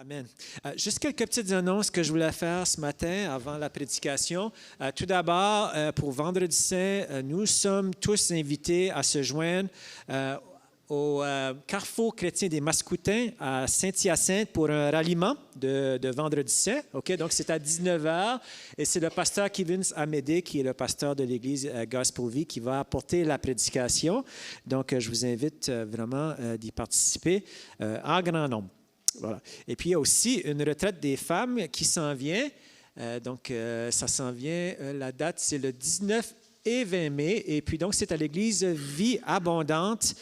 Amen. Juste quelques petites annonces que je voulais faire ce matin avant la prédication. Tout d'abord, pour Vendredi Saint, nous sommes tous invités à se joindre au Carrefour chrétien des Mascoutins à Saint-Hyacinthe pour un ralliement de Vendredi Saint. OK? Donc, c'est à 19h et c'est le pasteur Kevin Amédée, qui est le pasteur de l'Église Gospel Vie, qui va apporter la prédication. Donc, je vous invite vraiment d'y participer en grand nombre. Voilà. Et puis, il y a aussi une retraite des femmes qui s'en vient. Ça s'en vient. La date, c'est le 19 et 20 mai. Et puis, donc, c'est à l'Église Vie Abondante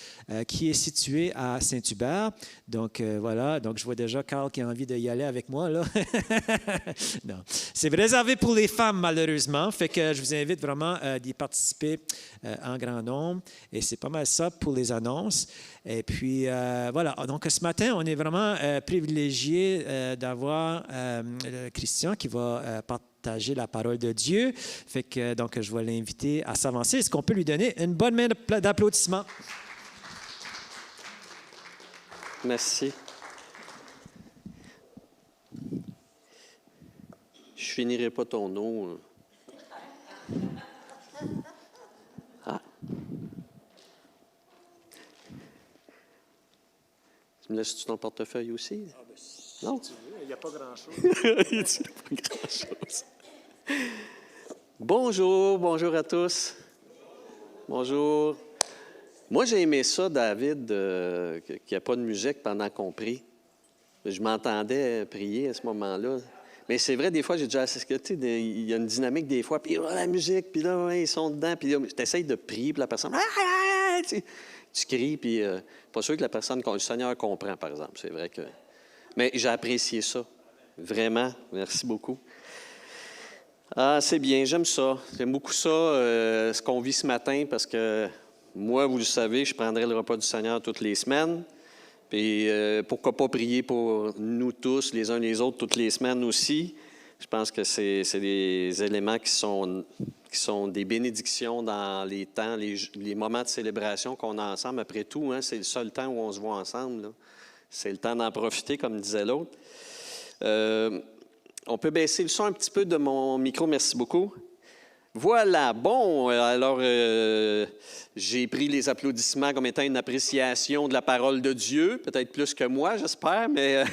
qui est située à Saint-Hubert. Donc, voilà. Donc, je vois déjà Carl qui a envie d'y aller avec moi, là. Non. C'est réservé pour les femmes, malheureusement. Fait que je vous invite vraiment d'y participer en grand nombre. Et c'est pas mal ça pour les annonces. Et puis, voilà. Donc, ce matin, on est vraiment privilégié d'avoir Christian qui va partager la parole de Dieu. Fait que, donc, je vais l'inviter à s'avancer. Est-ce qu'on peut lui donner une bonne main d'applaudissements? Merci. Je finirai pas ton eau. Ah. Tu me laisses-tu ton portefeuille aussi? Ah, ben, si non? Tu veux, il n'y a pas grand-chose. Il n'y a pas grand-chose. Bonjour à tous. Bonjour. Moi, j'ai aimé ça, David, qu'il n'y a pas de musique pendant qu'on prie. Je m'entendais prier à ce moment-là. Mais c'est vrai, des fois, j'ai déjà assisté, tu sais, il y a une dynamique des fois, puis la musique, puis là, ils sont dedans, puis là, tu essaies de prier, puis la personne, tu cries, puis pas sûr que la personne, le Seigneur comprend, par exemple. C'est vrai que... Mais j'ai apprécié ça. Vraiment. Merci beaucoup. Ah, c'est bien, j'aime ça. J'aime beaucoup ça, ce qu'on vit ce matin, parce que moi, vous le savez, je prendrai le repas du Seigneur toutes les semaines. Puis pourquoi pas prier pour nous tous, les uns les autres, toutes les semaines aussi. Je pense que c'est des éléments qui sont des bénédictions dans les temps, les moments de célébration qu'on a ensemble. Après tout, hein, c'est le seul temps où on se voit ensemble, là. C'est le temps d'en profiter, comme disait l'autre. On peut baisser le son un petit peu de mon micro, merci beaucoup. Voilà, bon, alors j'ai pris les applaudissements comme étant une appréciation de la parole de Dieu, peut-être plus que moi, j'espère, mais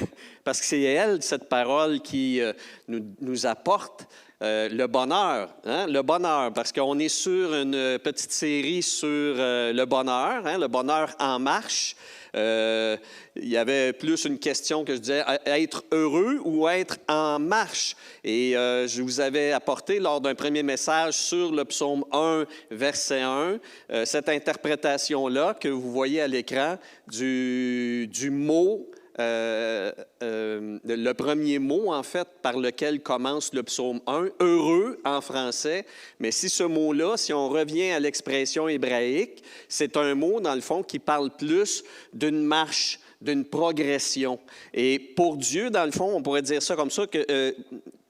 parce que c'est elle, cette parole, qui nous apporte le bonheur, hein, le bonheur, parce qu'on est sur une petite série sur le bonheur, hein, le bonheur en marche. Il y avait plus une question que je disais, être heureux ou être en marche. Et je vous avais apporté lors d'un premier message sur le psaume 1, verset 1, cette interprétation-là que vous voyez à l'écran du mot, le premier mot, en fait, par lequel commence le psaume 1, heureux en français. Mais si ce mot-là, si on revient à l'expression hébraïque, c'est un mot, dans le fond, qui parle plus d'une marche, d'une progression. Et pour Dieu, dans le fond, on pourrait dire ça comme ça, que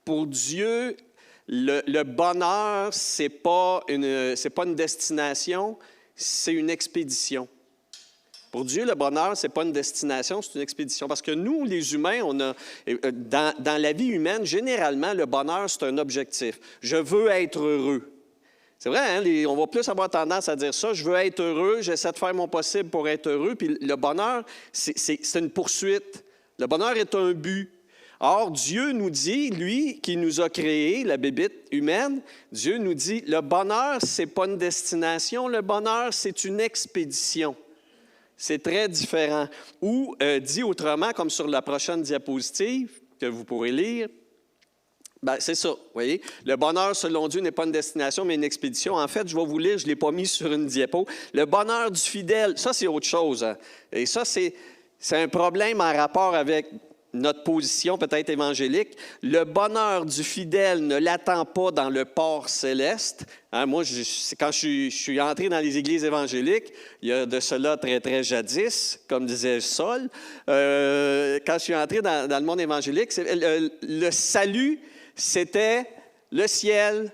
pour Dieu, le bonheur, c'est pas une destination, c'est une expédition. Pour Dieu, le bonheur, ce n'est pas une destination, c'est une expédition. Parce que nous, les humains, dans la vie humaine, généralement, le bonheur, c'est un objectif. Je veux être heureux. C'est vrai, hein? On va plus avoir tendance à dire ça. Je veux être heureux, j'essaie de faire mon possible pour être heureux. Puis le bonheur, c'est une poursuite. Le bonheur est un but. Or, Dieu nous dit, lui, qui nous a créés, la bébite humaine, Dieu nous dit, le bonheur, ce n'est pas une destination, le bonheur, c'est une expédition. C'est très différent. Ou, dit autrement, comme sur la prochaine diapositive, que vous pourrez lire, ben, c'est ça, vous voyez. Le bonheur, selon Dieu, n'est pas une destination, mais une expédition. En fait, je vais vous lire, je ne l'ai pas mis sur une diapo. Le bonheur du fidèle, ça, c'est autre chose, hein. Et ça, c'est un problème en rapport avec notre position peut-être évangélique. Le bonheur du fidèle ne l'attend pas dans le port céleste. Hein, moi, quand je suis entré dans les églises évangéliques, il y a de cela très, très jadis, comme disait Saul. Quand je suis entré dans le monde évangélique, le salut, c'était le ciel,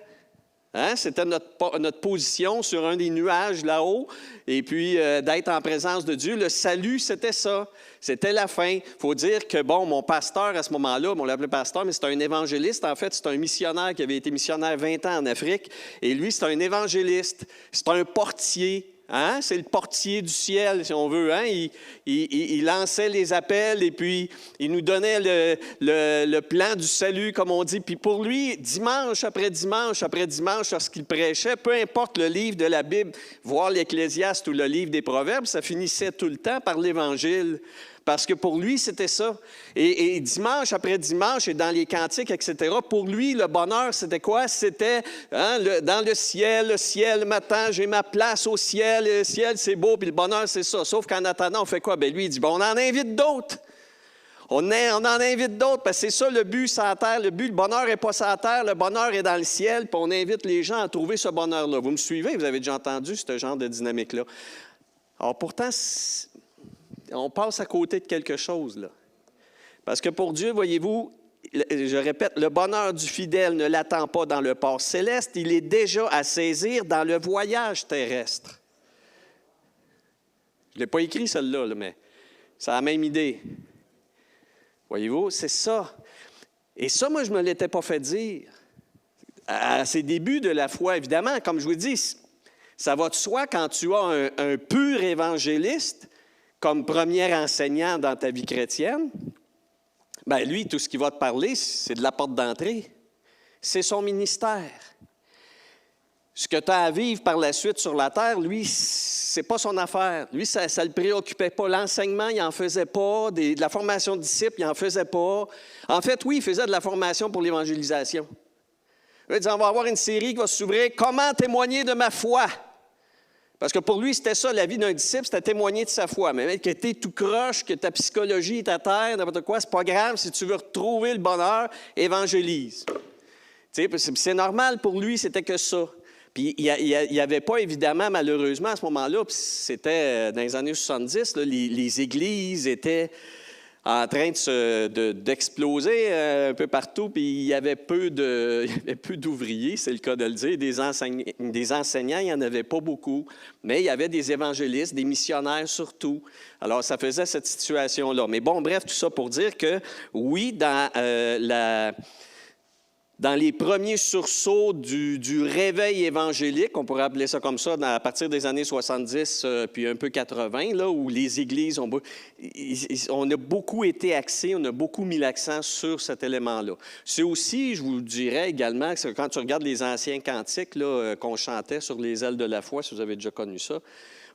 Hein? C'était notre position sur un des nuages là-haut, et puis d'être en présence de Dieu. Le salut, c'était ça. C'était la fin. Il faut dire que, bon, mon pasteur à ce moment-là, on l'appelait pasteur, mais c'est un évangéliste. En fait, c'est un missionnaire qui avait été missionnaire 20 ans en Afrique. Et lui, c'est un évangéliste. C'est un portier. Hein? C'est le portier du ciel, si on veut. Hein? Il lançait les appels et puis il nous donnait le plan du salut, comme on dit. Puis pour lui, dimanche après dimanche après dimanche, lorsqu'il prêchait, peu importe le livre de la Bible, voire l'Ecclésiaste ou le livre des Proverbes, ça finissait tout le temps par l'Évangile. Parce que pour lui, c'était ça. Et dimanche après dimanche, et dans les cantiques, etc., pour lui, le bonheur, c'était quoi? C'était dans le ciel m'attend, j'ai ma place au ciel, le ciel, c'est beau, puis le bonheur, c'est ça. Sauf qu'en attendant, on fait quoi? Bien, lui, il dit, bon, on en invite d'autres. On en invite d'autres, parce que c'est ça le but sur la terre. Le bonheur n'est pas sur la terre, le bonheur est dans le ciel, puis on invite les gens à trouver ce bonheur-là. Vous me suivez? Vous avez déjà entendu ce genre de dynamique-là. Alors pourtant, on passe à côté de quelque chose, là. Parce que pour Dieu, voyez-vous, je répète, le bonheur du fidèle ne l'attend pas dans le port céleste, il est déjà à saisir dans le voyage terrestre. Je ne l'ai pas écrit, celle-là, mais c'est la même idée. Voyez-vous, c'est ça. Et ça, moi, je ne me l'étais pas fait dire. À ses débuts de la foi, évidemment, comme je vous dis, ça va de soi quand tu as un pur évangéliste comme premier enseignant dans ta vie chrétienne, bien lui, tout ce qu'il va te parler, c'est de la porte d'entrée. C'est son ministère. Ce que tu as à vivre par la suite sur la terre, lui, c'est pas son affaire. Lui, ça ne le préoccupait pas. L'enseignement, il n'en faisait pas. De la formation de disciples, il n'en faisait pas. En fait, oui, il faisait de la formation pour l'évangélisation. Il dit, on va avoir une série qui va s'ouvrir « Comment témoigner de ma foi ?» Parce que pour lui, c'était ça, la vie d'un disciple, c'était témoigner de sa foi. Mais même que tu es tout croche, que ta psychologie est à terre, n'importe quoi, c'est pas grave. Si tu veux retrouver le bonheur, évangélise. C'est normal pour lui, c'était que ça. Puis il n'y avait pas, évidemment, malheureusement, à ce moment-là, puis c'était dans les années 70, là, les églises étaient en train d'exploser un peu partout, puis il y avait peu d'ouvriers, c'est le cas de le dire. Des enseignants, il n'y en avait pas beaucoup, mais il y avait des évangélistes, des missionnaires surtout. Alors, ça faisait cette situation-là. Mais bon, bref, tout ça pour dire que, oui, dans les premiers sursauts du réveil évangélique, on pourrait appeler ça comme ça, à partir des années 70 puis un peu 80, là, où les églises on a beaucoup été axés, on a beaucoup mis l'accent sur cet élément-là. C'est aussi, je vous dirais également, que quand tu regardes les anciens cantiques là, qu'on chantait sur les ailes de la foi, si vous avez déjà connu ça,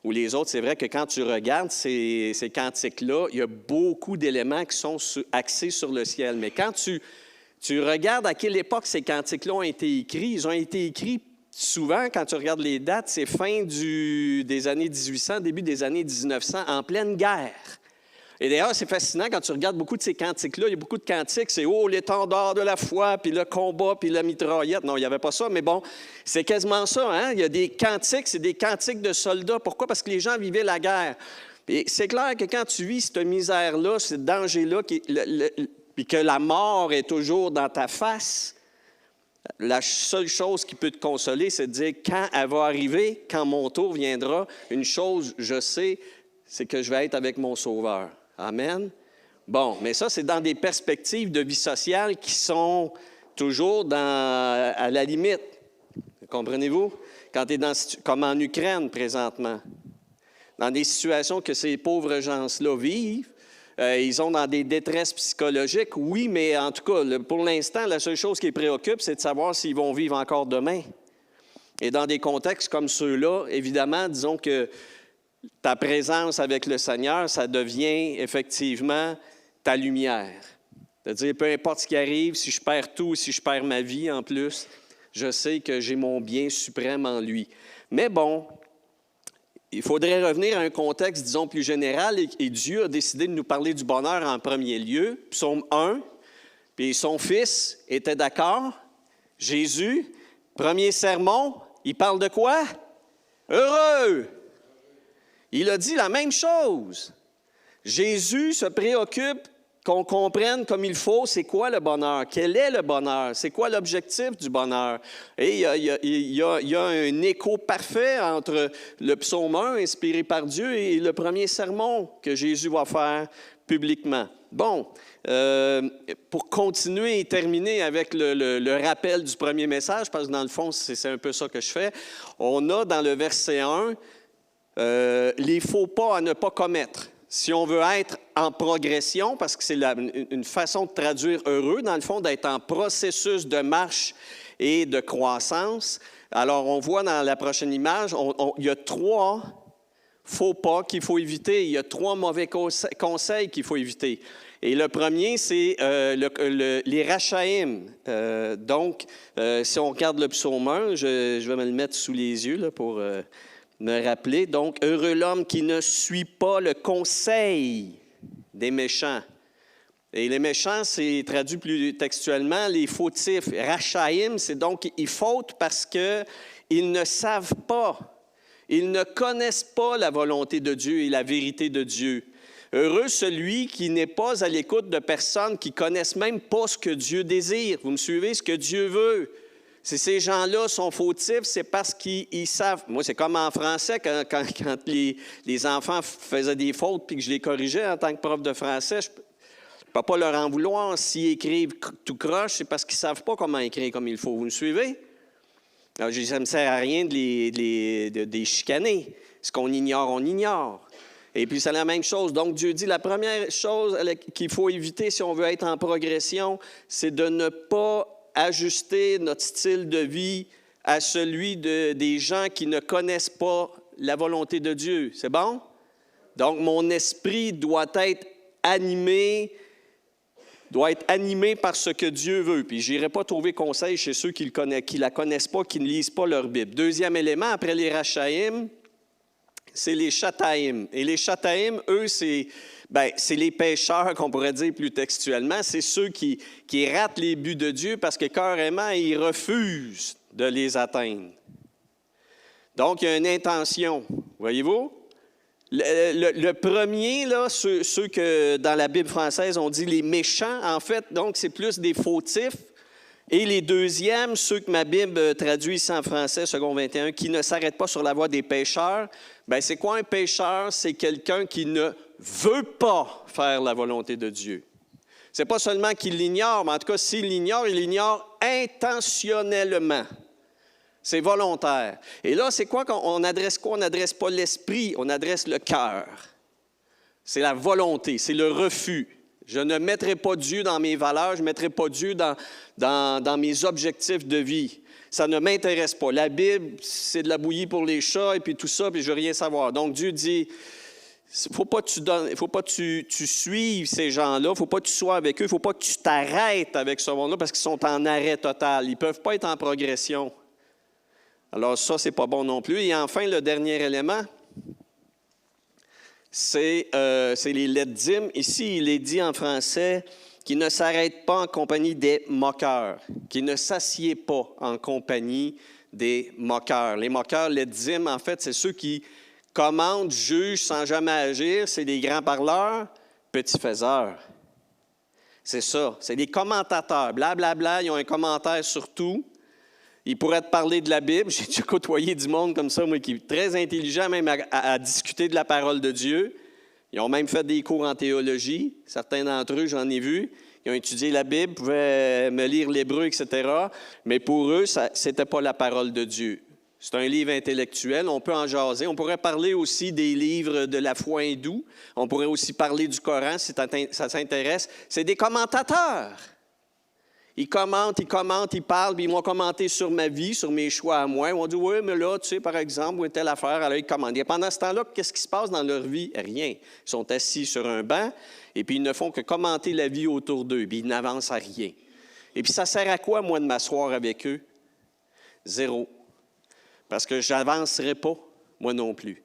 ou les autres, c'est vrai que quand tu regardes ces cantiques-là, il y a beaucoup d'éléments qui sont axés sur le ciel. Mais quand tu regardes à quelle époque ces cantiques-là ont été écrits. Ils ont été écrits souvent, quand tu regardes les dates, c'est fin des années 1800, début des années 1900, en pleine guerre. Et d'ailleurs, c'est fascinant quand tu regardes beaucoup de ces cantiques-là. Il y a beaucoup de cantiques, c'est « Oh, l'étendard de la foi », puis le combat, puis la mitraillette. Non, il n'y avait pas ça, mais bon, c'est quasiment ça. Hein? Il y a des cantiques, c'est des cantiques de soldats. Pourquoi? Parce que les gens vivaient la guerre. Et c'est clair que quand tu vis cette misère-là, ce danger-là, puis que la mort est toujours dans ta face, la seule chose qui peut te consoler, c'est de dire, quand elle va arriver, quand mon tour viendra, une chose, je sais, c'est que je vais être avec mon Sauveur. Amen? Bon, mais ça, c'est dans des perspectives de vie sociale qui sont toujours à la limite. Comprenez-vous? Quand tu es comme en Ukraine présentement, dans des situations que ces pauvres gens-là vivent, ils sont dans des détresses psychologiques, oui, mais en tout cas, pour l'instant, la seule chose qui les préoccupe, c'est de savoir s'ils vont vivre encore demain. Et dans des contextes comme ceux-là, évidemment, disons que ta présence avec le Seigneur, ça devient effectivement ta lumière. C'est-à-dire, peu importe ce qui arrive, si je perds tout, si je perds ma vie en plus, je sais que j'ai mon bien suprême en lui. Mais bon, il faudrait revenir à un contexte, disons, plus général, et Dieu a décidé de nous parler du bonheur en premier lieu. Psaume 1, puis son fils était d'accord. Jésus, premier sermon, il parle de quoi? Heureux! Il a dit la même chose. Jésus se préoccupe qu'on comprenne comme il faut c'est quoi le bonheur, quel est le bonheur, c'est quoi l'objectif du bonheur. Et il y a un écho parfait entre le psaume 1 inspiré par Dieu et le premier sermon que Jésus va faire publiquement. Bon, pour continuer et terminer avec le rappel du premier message, parce que dans le fond, c'est un peu ça que je fais, on a dans le verset 1 les faux pas à ne pas commettre. Si on veut être en progression, parce que c'est une façon de traduire heureux, dans le fond, d'être en processus de marche et de croissance. Alors, on voit dans la prochaine image, il y a 3 faux pas qu'il faut éviter. Il y a 3 mauvais conseils qu'il faut éviter. Et le premier, c'est les rachaïm. Donc, si on regarde le psaume 1, je vais me le mettre sous les yeux là, pour me rappeler. Donc, heureux l'homme qui ne suit pas le conseil des méchants. Et les méchants, c'est traduit plus textuellement, les fautifs. Rachaïm, c'est donc, ils fautent parce qu'ils ne savent pas. Ils ne connaissent pas la volonté de Dieu et la vérité de Dieu. Heureux celui qui n'est pas à l'écoute de personnes qui ne connaissent même pas ce que Dieu désire. Vous me suivez? Ce que Dieu veut. Si ces gens-là sont fautifs, c'est parce qu'ils savent. Moi, c'est comme en français, quand les enfants faisaient des fautes puis que je les corrigeais en tant que prof de français, je ne peux pas leur en vouloir. S'ils écrivent tout croche, c'est parce qu'ils ne savent pas comment écrire comme il faut. Vous me suivez? Alors, ça ne me sert à rien de les chicaner. Ce qu'on ignore, on ignore. Et puis, c'est la même chose. Donc, Dieu dit, la première chose qu'il faut éviter si on veut être en progression, c'est de ne pas ajuster notre style de vie à celui des gens qui ne connaissent pas la volonté de Dieu. C'est bon? Donc, mon esprit doit être animé par ce que Dieu veut. Puis, je n'irai pas trouver conseil chez ceux qui ne la connaissent pas, qui ne lisent pas leur Bible. Deuxième élément, après les rachaïm, c'est les chataïm. Et les chataïm, eux, c'est les pécheurs, qu'on pourrait dire plus textuellement. C'est ceux qui ratent les buts de Dieu parce que carrément, ils refusent de les atteindre. Donc, il y a une intention. Voyez-vous? Le premier, là, ceux que dans la Bible française, on dit les méchants, en fait, donc c'est plus des fautifs. Et les deuxièmes, ceux que ma Bible traduit ici en français, second 21, qui ne s'arrêtent pas sur la voie des pécheurs. Bien, c'est quoi un pécheur? C'est quelqu'un qui ne veut pas faire la volonté de Dieu. Ce n'est pas seulement qu'il l'ignore, mais en tout cas, s'il l'ignore, il l'ignore intentionnellement. C'est volontaire. Et là, c'est quoi qu'on adresse quoi? On n'adresse pas l'esprit, on adresse le cœur. C'est la volonté, c'est le refus. Je ne mettrai pas Dieu dans mes valeurs, je ne mettrai pas Dieu dans mes objectifs de vie. Ça ne m'intéresse pas. La Bible, c'est de la bouillie pour les chats et puis tout ça, puis je ne veux rien savoir. Donc, Dieu dit, il ne faut pas que tu suives ces gens-là, il ne faut pas que tu sois avec eux, il ne faut pas que tu t'arrêtes avec ce monde-là parce qu'ils sont en arrêt total. Ils ne peuvent pas être en progression. Alors ça, ce n'est pas bon non plus. Et enfin, le dernier élément, c'est les letdim. Ici, il est dit en français qui ne s'arrête pas en compagnie des moqueurs, qui ne s'assied pas en compagnie des moqueurs. Les moqueurs, letdim, en fait, c'est ceux qui commandent, jugent sans jamais agir. C'est des grands parleurs, petits faiseurs. C'est ça. C'est des commentateurs. Blablabla, ils ont un commentaire sur tout. Ils pourraient te parler de la Bible. J'ai déjà côtoyé du monde comme ça, moi, qui est très intelligent même à discuter de la parole de Dieu. Ils ont même fait des cours en théologie. Certains d'entre eux, j'en ai vu. Ils ont étudié la Bible, pouvaient me lire l'hébreu, etc. Mais pour eux, ce n'était pas la parole de Dieu. C'est un livre intellectuel. On peut en jaser. On pourrait parler aussi des livres de la foi hindoue. On pourrait aussi parler du Coran si ça s'intéresse. C'est des commentateurs. Ils commentent, ils parlent, puis ils vont commenter sur ma vie, sur mes choix à moi. Ils vont dire, oui, mais là, tu sais, par exemple, où est telle affaire, alors ils commandent. Et pendant ce temps-là, qu'est-ce qui se passe dans leur vie? Rien. Ils sont assis sur un banc, et puis ils ne font que commenter la vie autour d'eux, puis ils n'avancent à rien. Et puis ça sert à quoi, moi, de m'asseoir avec eux? Zéro. Parce que je n'avancerai pas, moi non plus.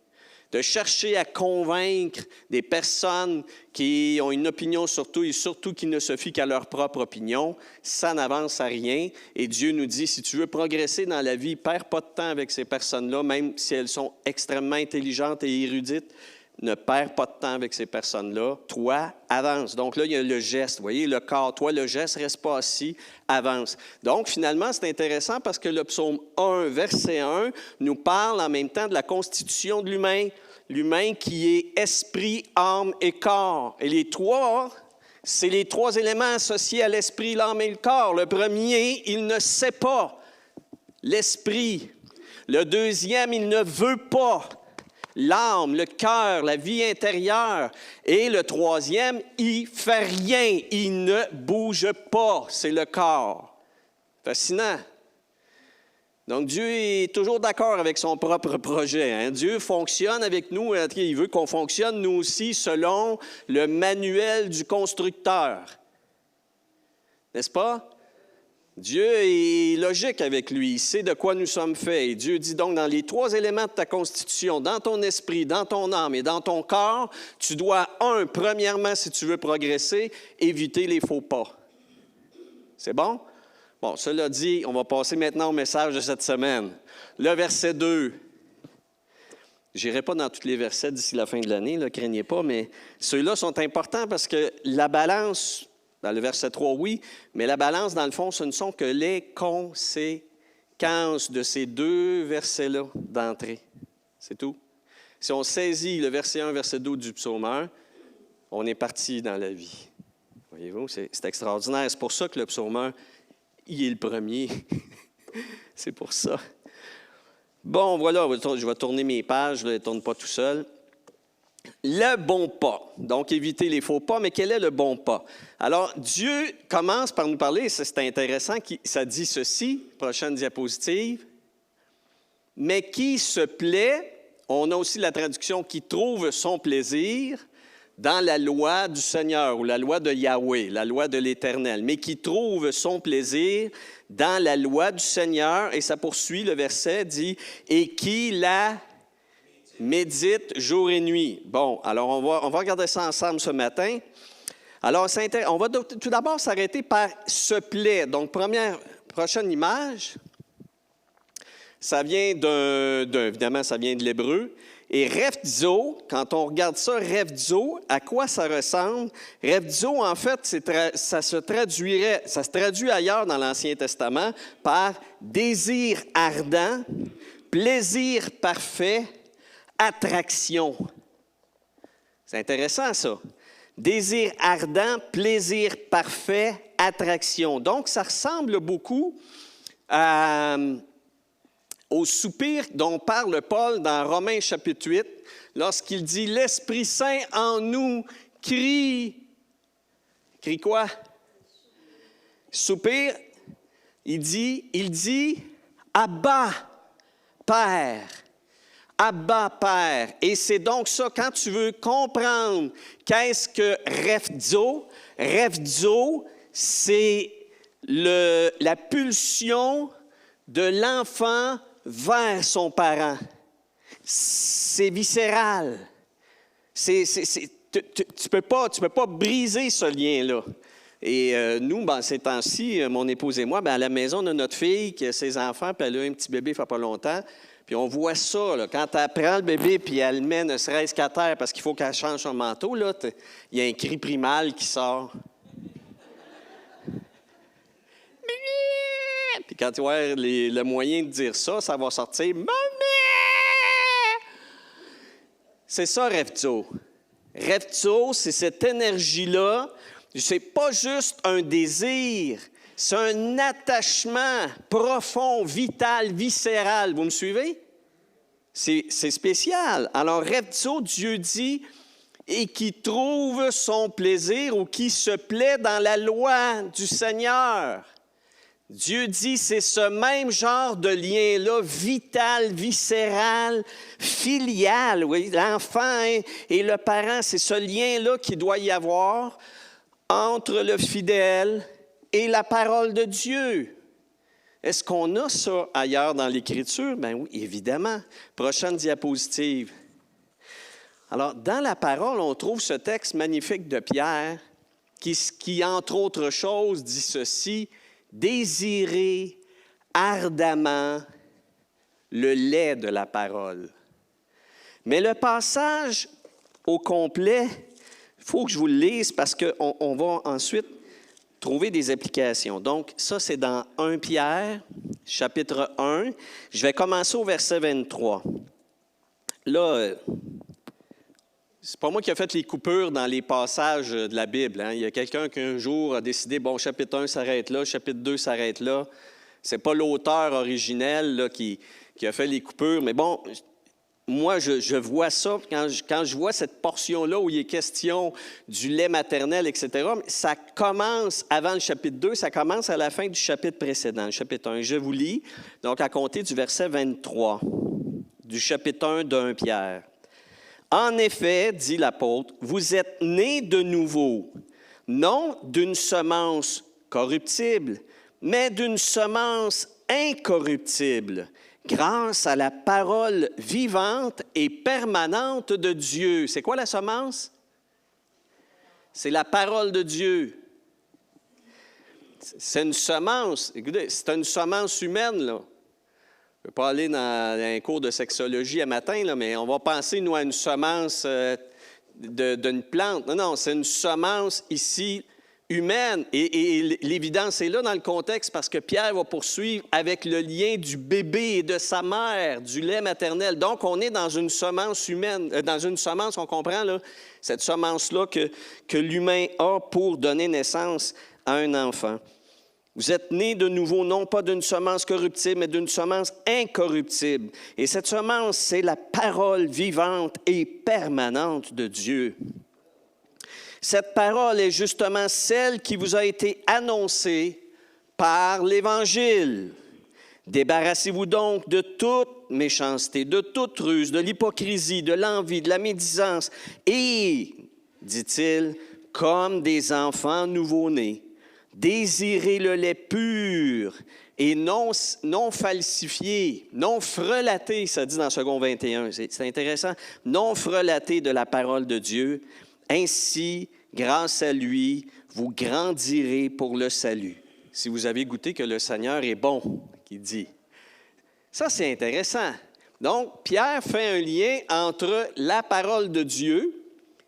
De chercher à convaincre des personnes qui ont une opinion sur tout et surtout qui ne se fient qu'à leur propre opinion, ça n'avance à rien. Et Dieu nous dit, si tu veux progresser dans la vie, perds pas de temps avec ces personnes-là, même si elles sont extrêmement intelligentes et érudites. ne perds pas de temps avec ces personnes-là. Toi, avance. Donc là, il y a le geste. Vous voyez, le corps. Toi, le geste, reste pas assis, avance. Donc, finalement, c'est intéressant parce que le psaume 1, verset 1, nous parle en même temps de la constitution de l'humain. L'humain qui est esprit, âme et corps. Et les trois, c'est les trois éléments associés à l'esprit, l'âme et le corps. Le premier, il ne sait pas. L'esprit. Le deuxième, il ne veut pas. L'âme, le cœur, la vie intérieure. Et le troisième, il ne fait rien, il ne bouge pas, c'est le corps. Fascinant. Donc Dieu est toujours d'accord avec son propre projet. Hein? Dieu fonctionne avec nous, il veut qu'on fonctionne nous aussi selon le manuel du constructeur. N'est-ce pas? Dieu est logique avec lui, il sait de quoi nous sommes faits. Et Dieu dit donc, dans les trois éléments de ta constitution, dans ton esprit, dans ton âme et dans ton corps, tu dois, premièrement, si tu veux progresser, éviter les faux pas. C'est bon? Bon, cela dit, on va passer maintenant au message de cette semaine. Le verset 2. Je n'irai pas dans tous les versets d'ici la fin de l'année, ne craignez pas, mais ceux-là sont importants parce que la balance... Dans le verset 3, oui, mais la balance, dans le fond, ce ne sont que les conséquences de ces deux versets-là d'entrée. C'est tout. Si on saisit le verset 1, verset 2 du psaume 1, on est parti dans la vie. Voyez-vous, c'est extraordinaire. C'est pour ça que le psaume 1, il est le premier. C'est pour ça. Bon, voilà, je vais tourner mes pages, je ne les tourne pas tout seul. Le bon pas. Donc, éviter les faux pas, mais quel est le bon pas? Alors, Dieu commence par nous parler, c'est intéressant, ça dit ceci, prochaine diapositive, mais qui se plaît, on a aussi la traduction qui trouve son plaisir dans la loi du Seigneur ou la loi de Yahweh, la loi de l'Éternel, mais qui trouve son plaisir dans la loi du Seigneur, et ça poursuit, le verset dit, et qui la médite jour et nuit. Bon, alors on va regarder ça ensemble ce matin. Alors, on va tout d'abord s'arrêter par « se plaît ». Donc, prochaine image, ça vient évidemment, ça vient de l'hébreu. Et revdzo, quand on regarde ça, revdzo, à quoi ça ressemble? Revdzo, en fait, ça se traduit ailleurs dans l'Ancien Testament par désir ardent, plaisir parfait, attraction. C'est intéressant, ça. Désir ardent, plaisir parfait, attraction. Donc, ça ressemble beaucoup au soupir dont parle Paul dans Romains chapitre 8, lorsqu'il dit « L'Esprit Saint en nous crie... » Crie quoi? Soupir. Il dit « Abba, Père ». Abba, Père. Et c'est donc ça, quand tu veux comprendre qu'est-ce que revdzo, revdzo, c'est la pulsion de l'enfant vers son parent. C'est viscéral. Tu peux pas briser ce lien-là. Et nous, ces temps-ci, mon épouse et moi, à la maison, on a notre fille qui a ses enfants, puis elle a un petit bébé il ne fait pas longtemps. Puis on voit ça, là, quand elle prend le bébé puis elle le met ne serait-ce qu'à terre parce qu'il faut qu'elle change son manteau, là, il y a un cri primal qui sort. Puis quand tu vois le moyen de dire ça, ça va sortir « Mamie! » C'est ça, revdzo. Revdzo, c'est cette énergie-là. C'est pas juste un désir, c'est un attachement profond, vital, viscéral. Vous me suivez? C'est spécial. Alors, revdzo, Dieu dit, et qui trouve son plaisir ou qui se plaît dans la loi du Seigneur. Dieu dit, c'est ce même genre de lien-là, vital, viscéral, filial. Oui, l'enfant et le parent, c'est ce lien-là qu'il doit y avoir entre le fidèle et la parole de Dieu. Est-ce qu'on a ça ailleurs dans l'Écriture? Bien oui, évidemment. Prochaine diapositive. Alors, dans la parole, on trouve ce texte magnifique de Pierre qui entre autres choses, dit ceci, « Désirez ardemment le lait de la parole. » Mais le passage au complet, il faut que je vous le lise parce qu'on va ensuite trouver des applications. Donc, ça, c'est dans 1 Pierre, chapitre 1. Je vais commencer au verset 23. Là, c'est pas moi qui ai fait les coupures dans les passages de la Bible. Hein. Il y a quelqu'un qui un jour a décidé, bon, chapitre 1 s'arrête là, chapitre 2 s'arrête là. C'est pas l'auteur originel là, qui a fait les coupures. Mais bon, moi, je vois ça, quand je vois cette portion-là où il est question du lait maternel, etc., ça commence avant le chapitre 2, ça commence à la fin du chapitre précédent, le chapitre 1. Je vous lis, donc à compter du verset 23, du chapitre 1 d'1 Pierre. « En effet, dit l'apôtre, vous êtes nés de nouveau, non d'une semence corruptible, mais d'une semence incorruptible, grâce à la parole vivante et permanente de Dieu. » C'est quoi la semence? C'est la parole de Dieu. C'est une semence. Écoutez, c'est une semence humaine, là. Je ne vais pas aller dans un cours de sexologie à matin, là, mais on va penser, nous, à une semence d'une plante. Non, c'est une semence ici humaine. Et l'évidence est là dans le contexte parce que Pierre va poursuivre avec le lien du bébé et de sa mère, du lait maternel. Donc, on est dans une semence humaine, dans une semence, on comprend, là, cette semence-là que l'humain a pour donner naissance à un enfant. Vous êtes nés de nouveau, non pas d'une semence corruptible, mais d'une semence incorruptible. Et cette semence, c'est la parole vivante et permanente de Dieu. Cette parole est justement celle qui vous a été annoncée par l'Évangile. Débarrassez-vous donc de toute méchanceté, de toute ruse, de l'hypocrisie, de l'envie, de la médisance. Et, dit-il, comme des enfants nouveau-nés, désirez le lait pur et non falsifié, non frelaté, ça dit dans Second 21, c'est intéressant, non frelaté de la parole de Dieu. Ainsi, grâce à lui, vous grandirez pour le salut. Si vous avez goûté que le Seigneur est bon, qu'il dit. Ça, c'est intéressant. Donc, Pierre fait un lien entre la parole de Dieu,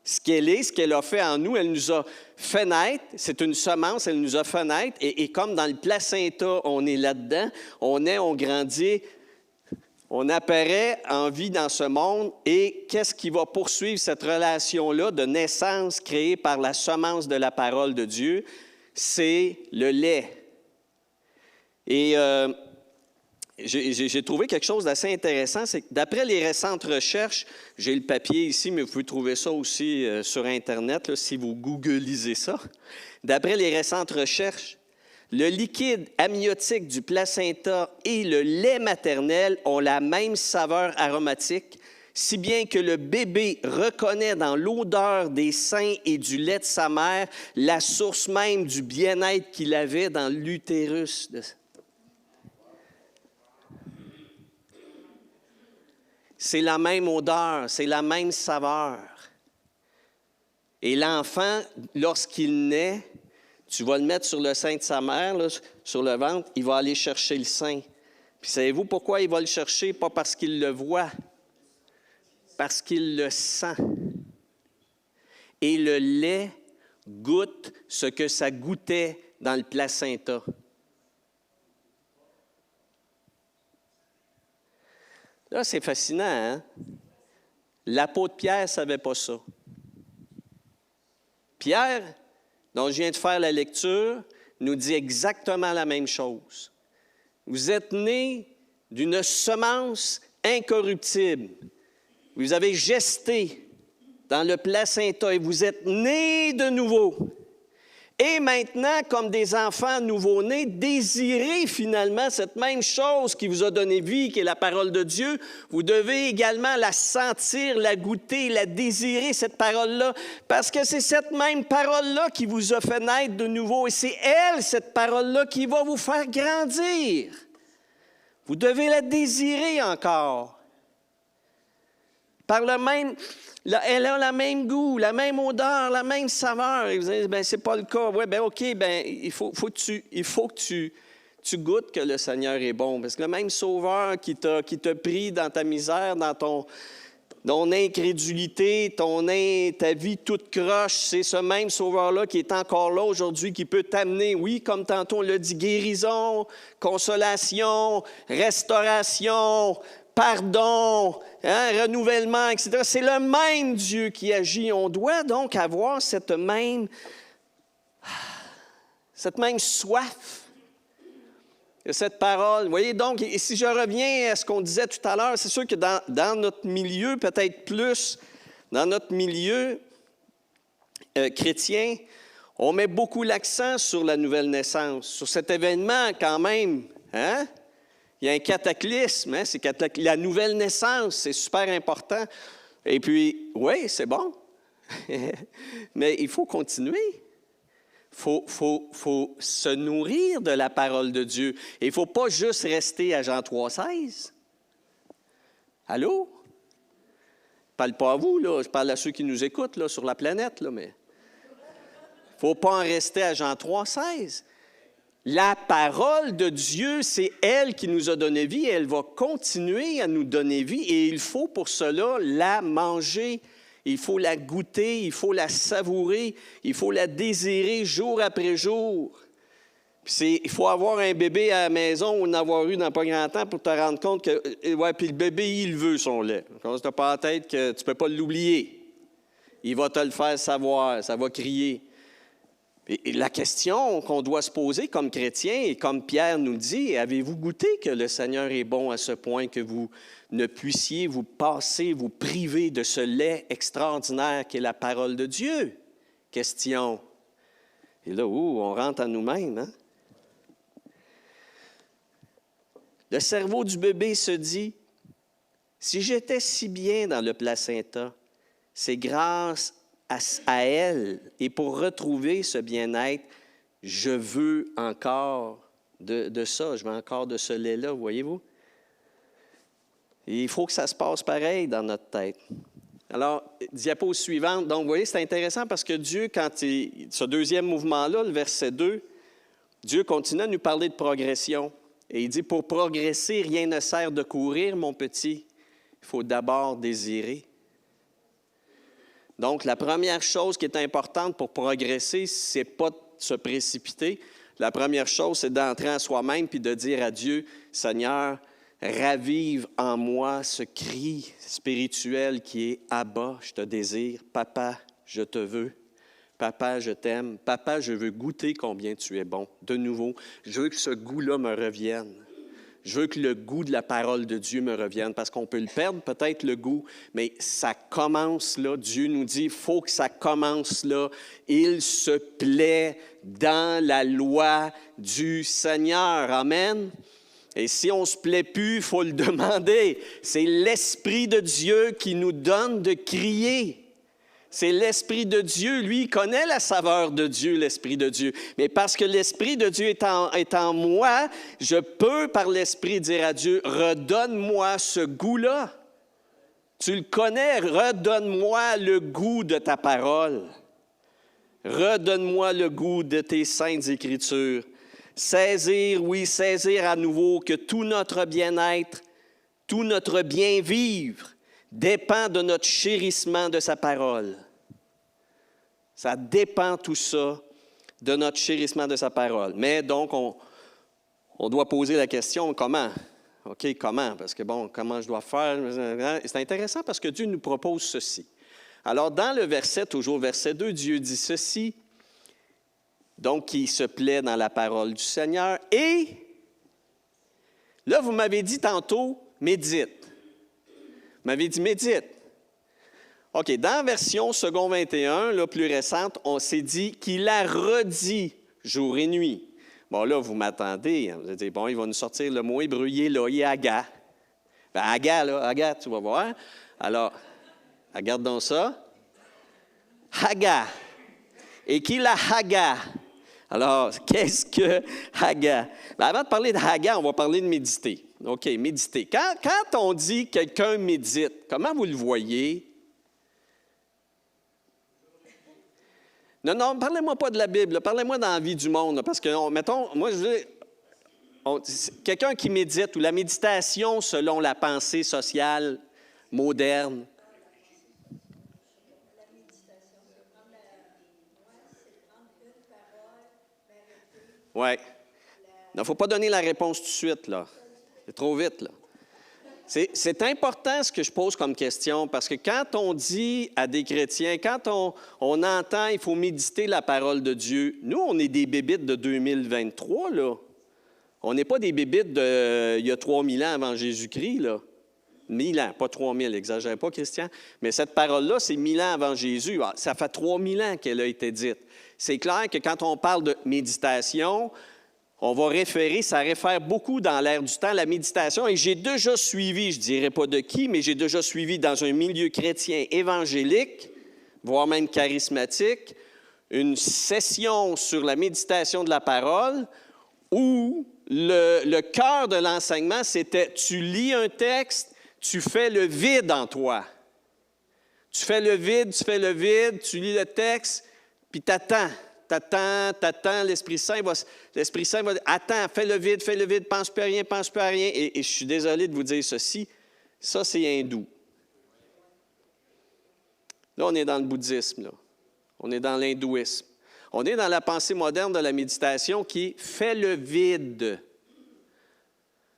ce qu'elle est, ce qu'elle a fait en nous. Elle nous a fait naître, c'est une semence, elle nous a fait naître. Et comme dans le placenta, on est là-dedans, on grandit, on apparaît en vie dans ce monde. Et qu'est-ce qui va poursuivre cette relation-là de naissance créée par la semence de la parole de Dieu? C'est le lait. Et j'ai trouvé quelque chose d'assez intéressant, c'est que d'après les récentes recherches, j'ai le papier ici, mais vous pouvez trouver ça aussi sur Internet, là, si vous googlisez ça. D'après les récentes recherches, le liquide amniotique du placenta et le lait maternel ont la même saveur aromatique, si bien que le bébé reconnaît dans l'odeur des seins et du lait de sa mère la source même du bien-être qu'il avait dans l'utérus. C'est la même odeur, c'est la même saveur. Et l'enfant, lorsqu'il naît, tu vas le mettre sur le sein de sa mère, là, sur le ventre, il va aller chercher le sein. Puis savez-vous pourquoi il va le chercher? Pas parce qu'il le voit, parce qu'il le sent. Et le lait goûte ce que ça goûtait dans le placenta. Là, c'est fascinant, hein? L'apôtre Pierre ne savait pas ça. Pierre, dont je viens de faire la lecture, nous dit exactement la même chose. Vous êtes nés d'une semence incorruptible. Vous avez gesté dans le placenta et vous êtes nés de nouveau. Et maintenant, comme des enfants nouveau-nés, désirez finalement cette même chose qui vous a donné vie, qui est la parole de Dieu. Vous devez également la sentir, la goûter, la désirer, cette parole-là, parce que c'est cette même parole-là qui vous a fait naître de nouveau. Et c'est elle, cette parole-là, qui va vous faire grandir. Vous devez la désirer encore. Par le même... Elle a le même goût, la même odeur, la même saveur. Et vous allez dire, bien, c'est pas le cas. Oui, bien, OK, bien, il faut que tu goûtes que le Seigneur est bon. Parce que le même Sauveur qui t'a pris dans ta misère, dans ton incrédulité, ta vie toute croche, c'est ce même Sauveur-là qui est encore là aujourd'hui, qui peut t'amener, oui, comme tantôt on l'a dit, guérison, consolation, restauration, pardon, renouvellement, etc. C'est le même Dieu qui agit. On doit donc avoir cette même soif de cette parole. Vous voyez donc, et si je reviens à ce qu'on disait tout à l'heure, c'est sûr que dans notre milieu, peut-être plus dans notre milieu chrétien, on met beaucoup l'accent sur la nouvelle naissance, sur cet événement quand même. Hein? Il y a un cataclysme, c'est la nouvelle naissance, c'est super important. Et puis, oui, c'est bon, mais il faut continuer. Faut se nourrir de la parole de Dieu. Et il ne faut pas juste rester à Jean 3,16. Allô? Je ne parle pas à vous, là. Je parle à ceux qui nous écoutent là, sur la planète, là, mais il ne faut pas en rester à Jean 3,16. La parole de Dieu, c'est elle qui nous a donné vie et elle va continuer à nous donner vie et il faut pour cela la manger. Il faut la goûter, il faut la savourer, il faut la désirer jour après jour. Il faut avoir un bébé à la maison ou en avoir eu dans pas grand temps pour te rendre compte que ouais, puis le bébé, il veut son lait. Quand tu n'as pas en tête que tu ne peux pas l'oublier. Il va te le faire savoir, ça va crier. Et la question qu'on doit se poser comme chrétien, et comme Pierre nous le dit, avez-vous goûté que le Seigneur est bon à ce point que vous ne puissiez vous passer, vous priver de ce lait extraordinaire qu'est la parole de Dieu? Question. Et là, on rentre à nous-mêmes. Hein? Le cerveau du bébé se dit, si j'étais si bien dans le placenta, c'est grâce à elle. Et pour retrouver ce bien-être, je veux encore de ça. Je veux encore de ce lait-là, voyez-vous? Et il faut que ça se passe pareil dans notre tête. Alors, diapo suivante. Donc, vous voyez, c'est intéressant parce que Dieu, ce deuxième mouvement-là, le verset 2, Dieu continue à nous parler de progression. Et il dit, pour progresser, rien ne sert de courir, mon petit. Il faut d'abord désirer. Donc, la première chose qui est importante pour progresser, ce n'est pas de se précipiter. La première chose, c'est d'entrer en soi-même puis de dire à Dieu, « Seigneur, ravive en moi ce cri spirituel qui est « Abba, je te désire. Papa, je te veux. Papa, je t'aime. Papa, je veux goûter combien tu es bon. » De nouveau, je veux que ce goût-là me revienne. Je veux que le goût de la parole de Dieu me revienne, parce qu'on peut le perdre, peut-être le goût, mais ça commence là. Dieu nous dit, il faut que ça commence là. Il se plaît dans la loi du Seigneur. Amen. Et si on ne se plaît plus, il faut le demander. C'est l'Esprit de Dieu qui nous donne de crier. C'est l'Esprit de Dieu, lui, il connaît la saveur de Dieu, l'Esprit de Dieu. Mais parce que l'Esprit de Dieu est en moi, je peux, par l'Esprit, dire à Dieu, redonne-moi ce goût-là. Tu le connais, redonne-moi le goût de ta parole. Redonne-moi le goût de tes saintes Écritures. Saisir, oui, saisir à nouveau que tout notre bien-être, tout notre bien-vivre, dépend de notre chérissement de sa parole. Ça dépend tout ça de notre chérissement de sa parole. Mais donc, on doit poser la question, comment? OK, comment? Parce que bon, comment je dois faire? C'est intéressant parce que Dieu nous propose ceci. Alors, dans le verset, toujours verset 2, Dieu dit ceci, donc qui se plaît dans la parole du Seigneur. Et, là, vous m'avez dit tantôt, médite. Vous m'avez dit, médite. OK, dans la version second 21, là, plus récente, on s'est dit qu'il a redit jour et nuit. Bon, là, vous m'attendez. Hein, vous allez dire, bon, il va nous sortir le mot hébreu, Yéloï, Aga. Ben, Aga, là, Aga, tu vas voir. Alors, regarde donc ça. Haga. Et qu'il a Haga. Alors, qu'est-ce que Haga? Ben, avant de parler de Haga, on va parler de méditer. OK, méditer. Quand on dit quelqu'un médite, comment vous le voyez? Non, parlez-moi pas de la Bible, là, parlez-moi dans la vie du monde, là, parce que, mettons, moi, je veux quelqu'un qui médite, ou la méditation selon la pensée sociale moderne, Oui. Il ne faut pas donner la réponse tout de suite, là. C'est trop vite, là. C'est important ce que je pose comme question, parce que quand on dit à des chrétiens, quand on entend il faut méditer la parole de Dieu, nous, on est des bébites de 2023, là. On n'est pas des bébites de il y a 3000 ans avant Jésus-Christ, là. 1000 ans, pas 3000, exagère pas, Christian. Mais cette parole-là, c'est 1000 ans avant Jésus. Ça fait 3000 ans qu'elle a été dite. C'est clair que quand on parle de méditation, on va ça réfère beaucoup dans l'ère du temps, la méditation. Et j'ai déjà suivi, je ne dirais pas de qui, mais j'ai déjà suivi dans un milieu chrétien évangélique, voire même charismatique, une session sur la méditation de la parole où le cœur de l'enseignement, c'était tu lis un texte, tu fais le vide en toi. Tu fais le vide, tu lis le texte, puis t'attends, l'Esprit Saint va attends, fais le vide, pense plus à rien. Et je suis désolé de vous dire ceci, ça c'est hindou. Là, on est dans le bouddhisme, là. On est dans l'hindouisme. On est dans la pensée moderne de la méditation qui fait le vide.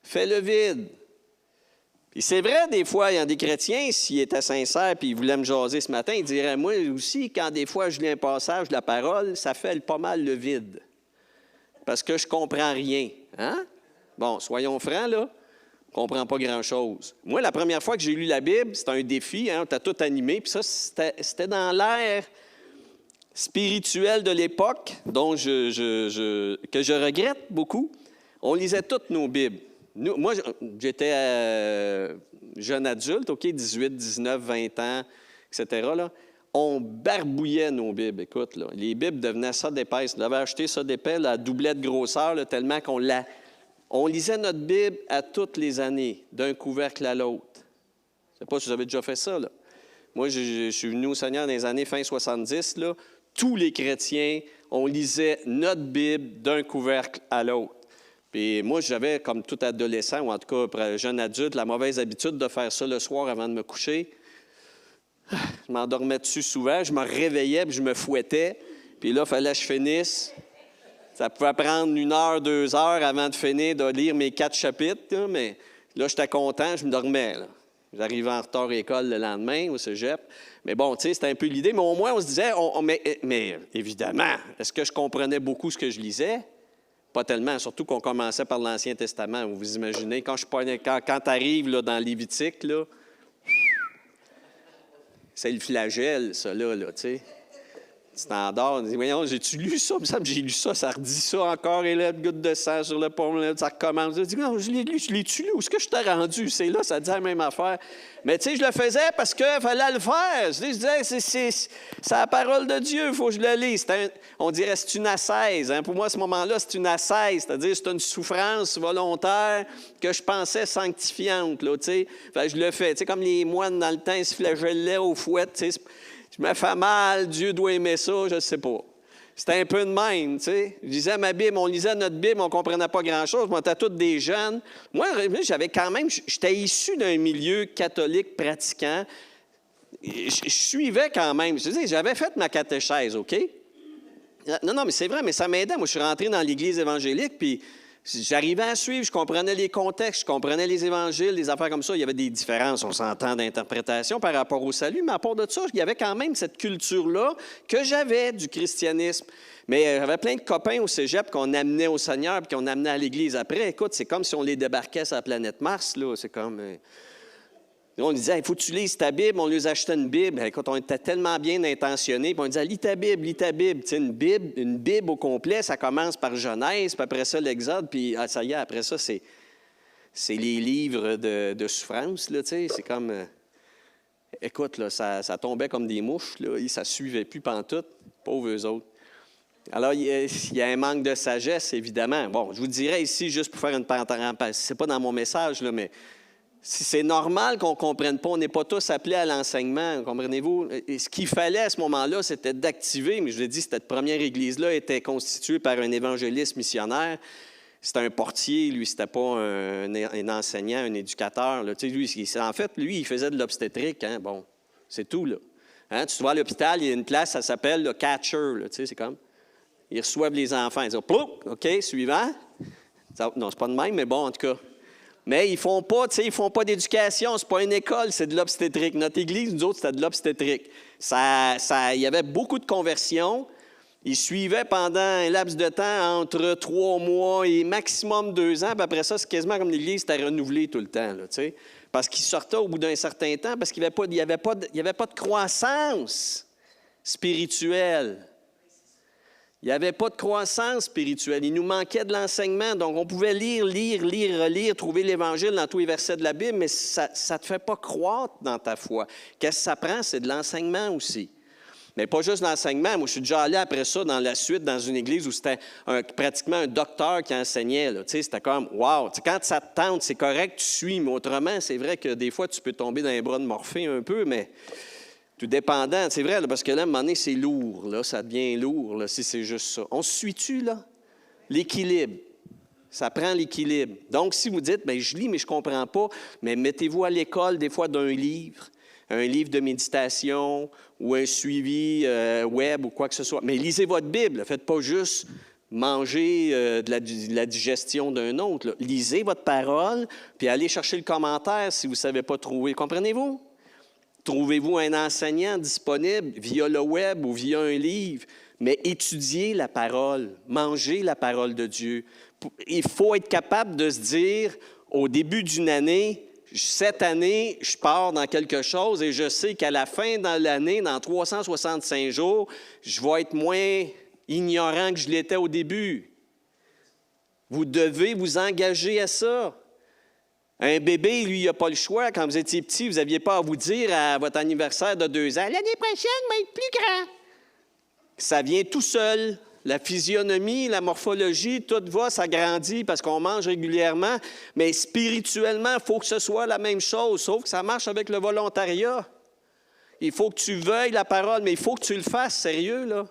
Fais le vide. Puis c'est vrai, des fois, il y a des chrétiens, s'ils étaient sincères puis ils voulaient me jaser ce matin, ils diraient, moi aussi, quand des fois je lis un passage de la parole, ça fait pas mal le vide. Parce que je ne comprends rien. Hein? Bon, soyons francs, là, on ne comprend pas grand-chose. Moi, la première fois que j'ai lu la Bible, c'était un défi, hein, on t'a tout animé, puis ça, c'était dans l'ère spirituelle de l'époque, que je regrette beaucoup. On lisait toutes nos Bibles. Moi, j'étais jeune adulte, OK, 18, 19, 20 ans, etc. Là. On barbouillait nos Bibles. Écoute, là, les Bibles devenaient ça d'épaisse. On avait acheté ça d'épais, la doublette grosseur, là, tellement on lisait notre Bible à toutes les années, d'un couvercle à l'autre. Je ne sais pas si vous avez déjà fait ça. Là. Moi, je suis venu au Seigneur dans les années fin 70. Là. Tous les chrétiens, on lisait notre Bible d'un couvercle à l'autre. Puis moi, j'avais, comme tout adolescent, ou en tout cas jeune adulte, la mauvaise habitude de faire ça le soir avant de me coucher. Je m'endormais dessus souvent, je me réveillais, puis je me fouettais. Puis là, il fallait que je finisse. Ça pouvait prendre 1 heure, 2 heures avant de finir de lire mes 4 chapitres, là, mais là, j'étais content, je me dormais. Là. J'arrivais en retard à l'école le lendemain, au cégep. Mais bon, tu sais, c'était un peu l'idée. Mais au moins, on se disait, mais évidemment, est-ce que je comprenais beaucoup ce que je lisais? Pas tellement, surtout qu'on commençait par l'Ancien Testament. Vous imaginez, quand tu arrives là, dans Lévitique, là, c'est le flagelle, ça, là, tu sais. Tu t'endors, on dit, voyons, j'ai-tu lu ça? Il me semble que j'ai lu ça, ça redit ça encore, et là, une goutte de sang sur le pont, là, ça recommence. Je dis, non, je l'ai-tu lu? Où est-ce que je t'ai rendu? C'est là, ça dit la même affaire. Mais tu sais, je le faisais parce qu'il fallait le faire. Je disais, c'est la parole de Dieu, il faut que je le lise. On dirait c'est une ascèse. Hein? Pour moi, à ce moment-là, c'est une ascèse, c'est-à-dire c'est une souffrance volontaire que je pensais sanctifiante, là, tu sais. Je le fais, tu sais, comme les moines dans le temps, ils se flagellaient au fouet, tu sais. Je me fais mal, Dieu doit aimer ça, je ne sais pas. C'était un peu de même, tu sais. Je lisais ma Bible, on lisait notre Bible, on ne comprenait pas grand-chose. On était tous des jeunes. Moi, j'avais quand même, j'étais issu d'un milieu catholique pratiquant. Je suivais quand même. Je dis, j'avais fait ma catéchèse, OK? Non, mais c'est vrai, mais ça m'aidait. Moi, je suis rentré dans l'Église évangélique, puis j'arrivais à suivre, je comprenais les contextes, je comprenais les évangiles, les affaires comme ça. Il y avait des différences, on s'entend, d'interprétation par rapport au salut, mais à part de ça, il y avait quand même cette culture-là que j'avais du christianisme. Mais j'avais plein de copains au cégep qu'on amenait au Seigneur puis qu'on amenait à l'Église après. Écoute, c'est comme si on les débarquait sur la planète Mars, là. C'est comme... On disait, il faut que tu lises ta Bible. On lui achetait une Bible. Écoute, on était tellement bien intentionnés. Puis on disait, lis ta Bible, lis ta Bible. Tu sais, une Bible au complet, ça commence par Genèse, puis après ça, l'Exode, puis ça y est, après ça, c'est les livres de souffrance, là, tu sais. C'est comme... écoute, là, ça tombait comme des mouches, là. Ça ne suivait plus pantoute. Pauvres eux autres. Alors, il y a un manque de sagesse, évidemment. Bon, je vous dirais ici, juste pour faire une parenthèse, c'est pas dans mon message, là, mais... C'est normal qu'on ne comprenne pas. On n'est pas tous appelés à l'enseignement, comprenez-vous? Et ce qu'il fallait à ce moment-là, c'était d'activer, mais je l'ai dit, cette première église-là était constituée par un évangéliste missionnaire. C'était un portier, lui, c'était pas un enseignant, un éducateur. Là. Tu sais, lui, en fait, lui, il faisait de l'obstétrique. Hein? Bon, c'est tout, là. Hein? Tu vas à l'hôpital, il y a une place, ça s'appelle le catcher. Là. Tu sais, c'est comme... Ils reçoivent les enfants. Ils disent, plouf, OK, suivant. Non, c'est pas de même, mais bon, en tout cas. Mais ils font pas d'éducation, c'est pas une école, c'est de l'obstétrique. Notre église, nous autres, c'était de l'obstétrique. Il y avait beaucoup de conversions. Ils suivaient pendant un laps de temps entre 3 mois et maximum 2 ans. Puis après ça, c'est quasiment comme l'église, c'était renouvelé tout le temps, là, tu sais. Parce qu'ils sortaient au bout d'un certain temps, parce qu'il n'y avait pas de croissance spirituelle. Il n'y avait pas de croissance spirituelle. Il nous manquait de l'enseignement. Donc, on pouvait lire, relire, trouver l'Évangile dans tous les versets de la Bible, mais ça ne te fait pas croître dans ta foi. Qu'est-ce que ça prend? C'est de l'enseignement aussi. Mais pas juste l'enseignement. Moi, je suis déjà allé après ça dans la suite dans une église où c'était pratiquement un docteur qui enseignait. Là. C'était comme, wow! Quand ça te tente, c'est correct, tu suis. Mais autrement, c'est vrai que des fois, tu peux tomber dans les bras de Morphée un peu, mais tout dépendant. C'est vrai, là, parce que là, à un moment donné, c'est lourd. Là, ça devient lourd là, si c'est juste ça. On se suit-tu, là? L'équilibre. Ça prend l'équilibre. Donc, si vous dites, bien, je lis, mais je ne comprends pas, mais mettez-vous à l'école des fois d'un livre. Un livre de méditation ou un suivi web ou quoi que ce soit. Mais lisez votre Bible. Faites pas juste manger de la digestion d'un autre. Là. Lisez votre parole, puis allez chercher le commentaire si vous ne savez pas trouver. Comprenez-vous? Trouvez-vous un enseignant disponible via le web ou via un livre, mais étudiez la parole, mangez la parole de Dieu. Il faut être capable de se dire, au début d'une année, cette année, je pars dans quelque chose et je sais qu'à la fin de l'année, dans 365 jours, je vais être moins ignorant que je l'étais au début. Vous devez vous engager à ça. Un bébé, lui, il n'a pas le choix. Quand vous étiez petit, vous n'aviez pas à vous dire à votre anniversaire de 2 ans, « L'année prochaine, je vais être plus grand. » Ça vient tout seul. La physionomie, la morphologie, tout va, ça grandit parce qu'on mange régulièrement. Mais spirituellement, il faut que ce soit la même chose, sauf que ça marche avec le volontariat. Il faut que tu veuilles la parole, mais il faut que tu le fasses sérieux, là.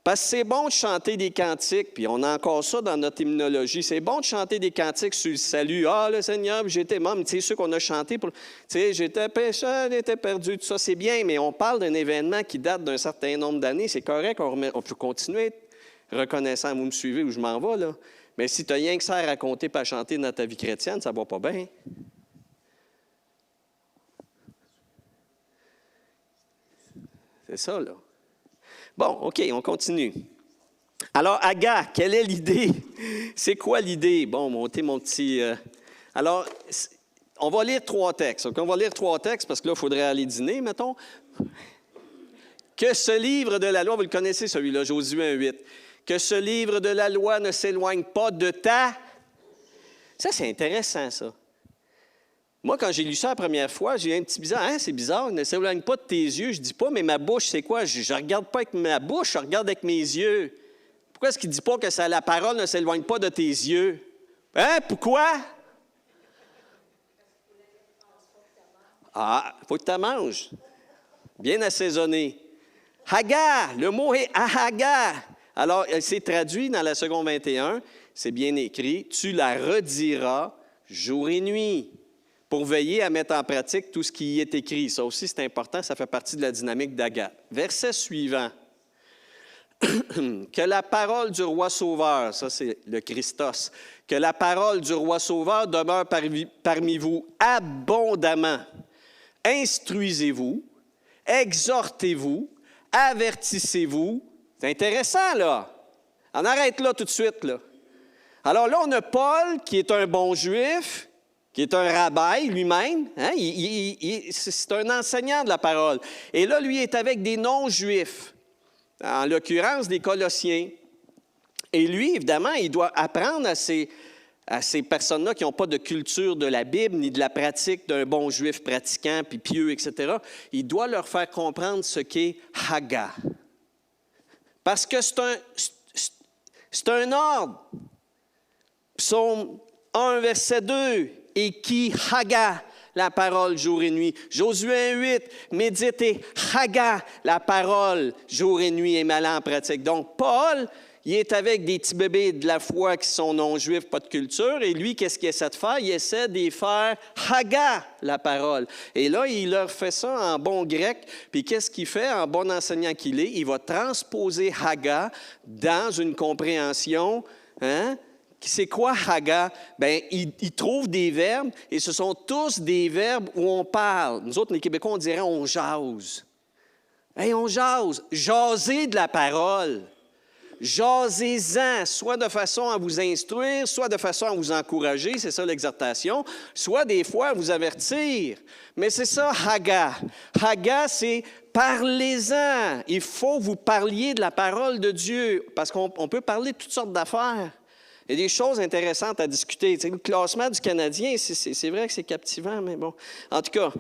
Parce que c'est bon de chanter des cantiques, puis on a encore ça dans notre hymnologie. C'est bon de chanter des cantiques sur le salut. « Ah, le Seigneur, j'étais mort. » Tu sais, ceux qu'on a chantés, tu sais, j'étais pécheur, j'étais perdu, tout ça, c'est bien, mais on parle d'un événement qui date d'un certain nombre d'années. C'est correct, on peut continuer reconnaissant. Vous me suivez où je m'en vais, là. Mais si tu n'as rien que ça à raconter et à chanter dans ta vie chrétienne, ça ne va pas bien. C'est ça, là. Bon, OK, on continue. Alors, Aga, quelle est l'idée? C'est quoi l'idée? Bon, montez mon petit... Alors, on va lire 3 textes. Okay? On va lire 3 textes parce que là, il faudrait aller dîner, mettons. Que ce livre de la loi, vous le connaissez celui-là, Josué 1,8. Que ce livre de la loi ne s'éloigne pas de ta... Ça, c'est intéressant, ça. Moi, quand j'ai lu ça la première fois, j'ai eu un petit bizarre. Hein, c'est bizarre, ne s'éloigne pas de tes yeux. Je ne dis pas, mais ma bouche, c'est quoi? Je ne regarde pas avec ma bouche, je regarde avec mes yeux. Pourquoi est-ce qu'il ne dit pas que la parole ne s'éloigne pas de tes yeux? Hein? Pourquoi? Ah, il faut que tu manges. Bien assaisonné. Haga, le mot est Ahaga. Alors, c'est traduit dans la seconde 21, c'est bien écrit. Tu la rediras jour et nuit, pour veiller à mettre en pratique tout ce qui y est écrit. Ça aussi, c'est important, ça fait partie de la dynamique d'Agathe. Verset suivant. Que la parole du roi sauveur, ça c'est le Christos, que la parole du roi sauveur demeure parmi vous abondamment. Instruisez-vous, exhortez-vous, avertissez-vous. C'est intéressant, là. On arrête là tout de suite, là. Alors là, on a Paul, qui est un bon juif, qui est un rabbin lui-même. Hein? C'est un enseignant de la parole. Et là, lui est avec des non-juifs, en l'occurrence des Colossiens. Et lui, évidemment, il doit apprendre à ces personnes-là qui n'ont pas de culture de la Bible, ni de la pratique d'un bon juif pratiquant, puis pieux, etc. Il doit leur faire comprendre ce qu'est Haga. Parce que c'est un ordre. Psaume 1, verset 2. Et qui Haga la parole jour et nuit. Josué 1,8, méditez Haga la parole jour et nuit et mêlant en pratique. Donc, Paul, il est avec des petits bébés de la foi qui sont non-juifs, pas de culture, et lui, qu'est-ce qu'il essaie de faire? Il essaie d'y faire haga, la parole. Et là, il leur fait ça en bon grec, puis qu'est-ce qu'il fait en bon enseignant qu'il est? Il va transposer haga dans une compréhension, hein? C'est quoi haga? Bien, il trouve des verbes, et ce sont tous des verbes où on parle. Nous autres, les Québécois, on dirait on jase. Hey, on jase. Jaser de la parole. Jasez-en, soit de façon à vous instruire, soit de façon à vous encourager, c'est ça l'exhortation, soit des fois à vous avertir. Mais c'est ça, haga. Haga, c'est parlez-en. Il faut que vous parliez de la parole de Dieu, parce qu'on peut parler de toutes sortes d'affaires. Il y a des choses intéressantes à discuter. Tu sais, le classement du Canadien, c'est vrai que c'est captivant, mais bon. En tout cas,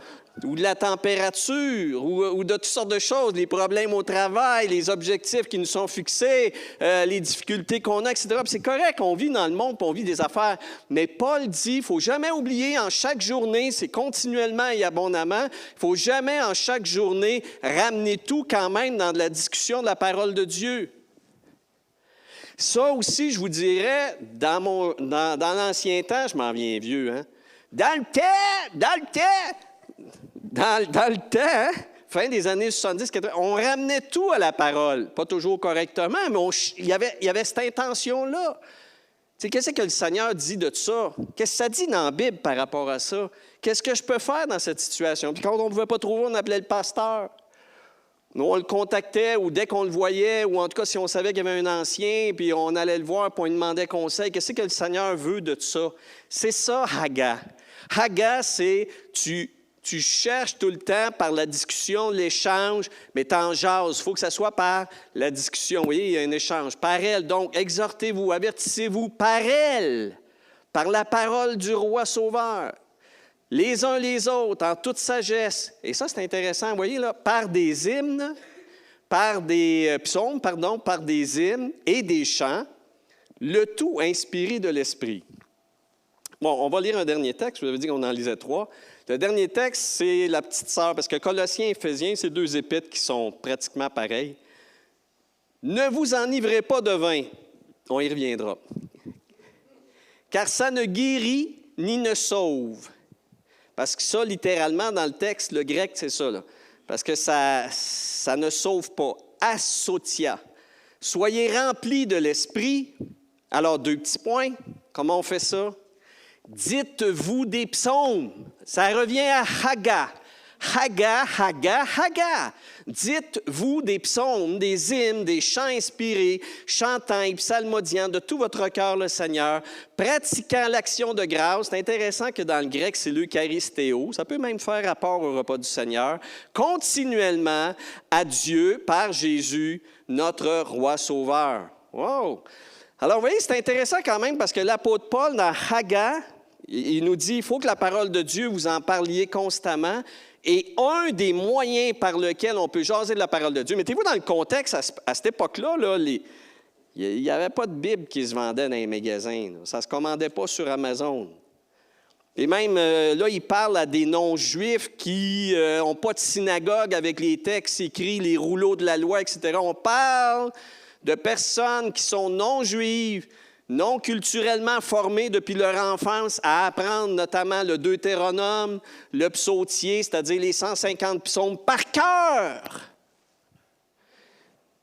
ou de la température, ou de toutes sortes de choses, les problèmes au travail, les objectifs qui nous sont fixés, les difficultés qu'on a, etc. Puis c'est correct, on vit dans le monde, puis on vit des affaires. Mais Paul dit, il ne faut jamais oublier en chaque journée, c'est continuellement et abondamment, il ne faut jamais en chaque journée ramener tout quand même dans de la discussion de la parole de Dieu. Ça aussi, je vous dirais, dans l'ancien temps, je m'en viens vieux, hein? Dans le temps, hein? Fin des années 70, 80, on ramenait tout à la parole. Pas toujours correctement, mais il y avait cette intention-là. Tu sais, qu'est-ce que le Seigneur dit de ça? Qu'est-ce que ça dit dans la Bible par rapport à ça? Qu'est-ce que je peux faire dans cette situation? Puis quand on ne pouvait pas trouver, on appelait le pasteur. Nous, on le contactait, ou dès qu'on le voyait, ou en tout cas, si on savait qu'il y avait un ancien, puis on allait le voir, puis on lui demandait conseil. Qu'est-ce que le Seigneur veut de ça? C'est ça, haga. Haga, c'est tu cherches tout le temps par la discussion, l'échange, mais t'en jases. Il faut que ça soit par la discussion. Vous voyez, il y a un échange. Par elle, donc, exhortez-vous, avertissez-vous par elle, par la parole du roi sauveur. Les uns les autres, en toute sagesse. Et ça, c'est intéressant, vous voyez, là, par des hymnes, par des psaumes, par des hymnes et des chants, le tout inspiré de l'Esprit. Bon, on va lire un dernier texte. Je vous avais dit qu'on en lisait 3. Le dernier texte, c'est la petite sœur, parce que Colossiens et Éphésiens, c'est 2 épîtres qui sont pratiquement pareils. Ne vous enivrez pas de vin. On y reviendra. Car ça ne guérit ni ne sauve. Parce que ça, littéralement, dans le texte, le grec, c'est ça, là. Parce que ça ne sauve pas. Asotia. Soyez remplis de l'Esprit. Alors, 2 petits points. Comment on fait ça? Dites-vous des psaumes. Ça revient à haga. Haga, haga, haga. Dites-vous des psaumes, des hymnes, des chants inspirés, chantant et psalmodiant de tout votre cœur le Seigneur, pratiquant l'action de grâce. C'est intéressant que dans le grec, c'est l'eucharistéo. Ça peut même faire rapport au repas du Seigneur. Continuellement à Dieu par Jésus, notre roi sauveur. Wow! Alors, vous voyez, c'est intéressant quand même parce que l'apôtre Paul, dans Haga, il nous dit, il faut que la parole de Dieu, vous en parliez constamment. Et un des moyens par lesquels on peut jaser de la parole de Dieu, mettez-vous dans le contexte, à cette époque-là, là, il n'y avait pas de Bible qui se vendait dans les magasins. Là. Ça ne se commandait pas sur Amazon. Et même, là, il parle à des non-juifs qui n'ont pas de synagogue avec les textes écrits, les rouleaux de la loi, etc. On parle de personnes qui sont non-juives, non culturellement formés depuis leur enfance à apprendre notamment le Deutéronome, le psautier, c'est-à-dire les 150 psaumes par cœur.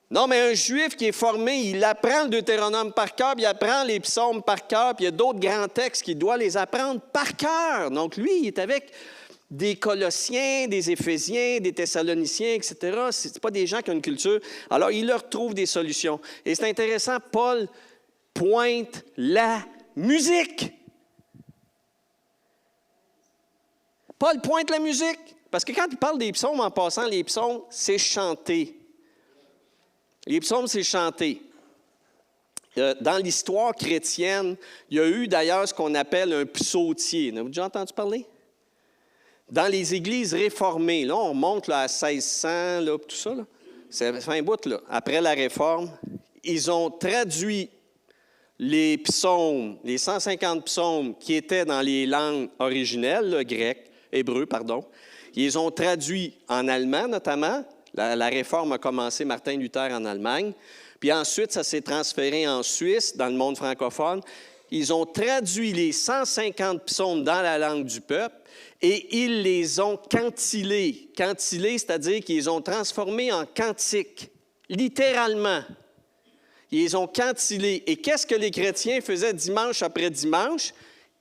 Non, mais un Juif qui est formé, il apprend le Deutéronome par cœur, puis il apprend les psaumes par cœur, puis il y a d'autres grands textes qu'il doit les apprendre par cœur. Donc lui, il est avec des Colossiens, des Éphésiens, des Thessaloniciens, etc. Ce n'est pas des gens qui ont une culture. Alors, il leur trouve des solutions. Et c'est intéressant, Paul pointe la musique. Paul pointe la musique. Parce que quand il parle des psaumes, en passant, les psaumes, c'est chanter. Les psaumes, c'est chanter. Dans l'histoire chrétienne, il y a eu d'ailleurs ce qu'on appelle un psautier. Avez-vous déjà entendu parler? Dans les églises réformées, là, on monte là, à 1600, là, tout ça, là. C'est un bout, là. Après la Réforme, ils ont traduit les psaumes, les 150 psaumes qui étaient dans les langues originelles, là, grec, hébreu, pardon. Ils les ont traduits en allemand, notamment. La Réforme a commencé, Martin Luther, en Allemagne. Puis ensuite, ça s'est transféré en Suisse, dans le monde francophone. Ils ont traduit les 150 psaumes dans la langue du peuple et ils les ont cantilés. Cantilés, c'est-à-dire qu'ils ont transformés en cantiques, littéralement. Ils les ont cantilés. Et qu'est-ce que les chrétiens faisaient dimanche après dimanche?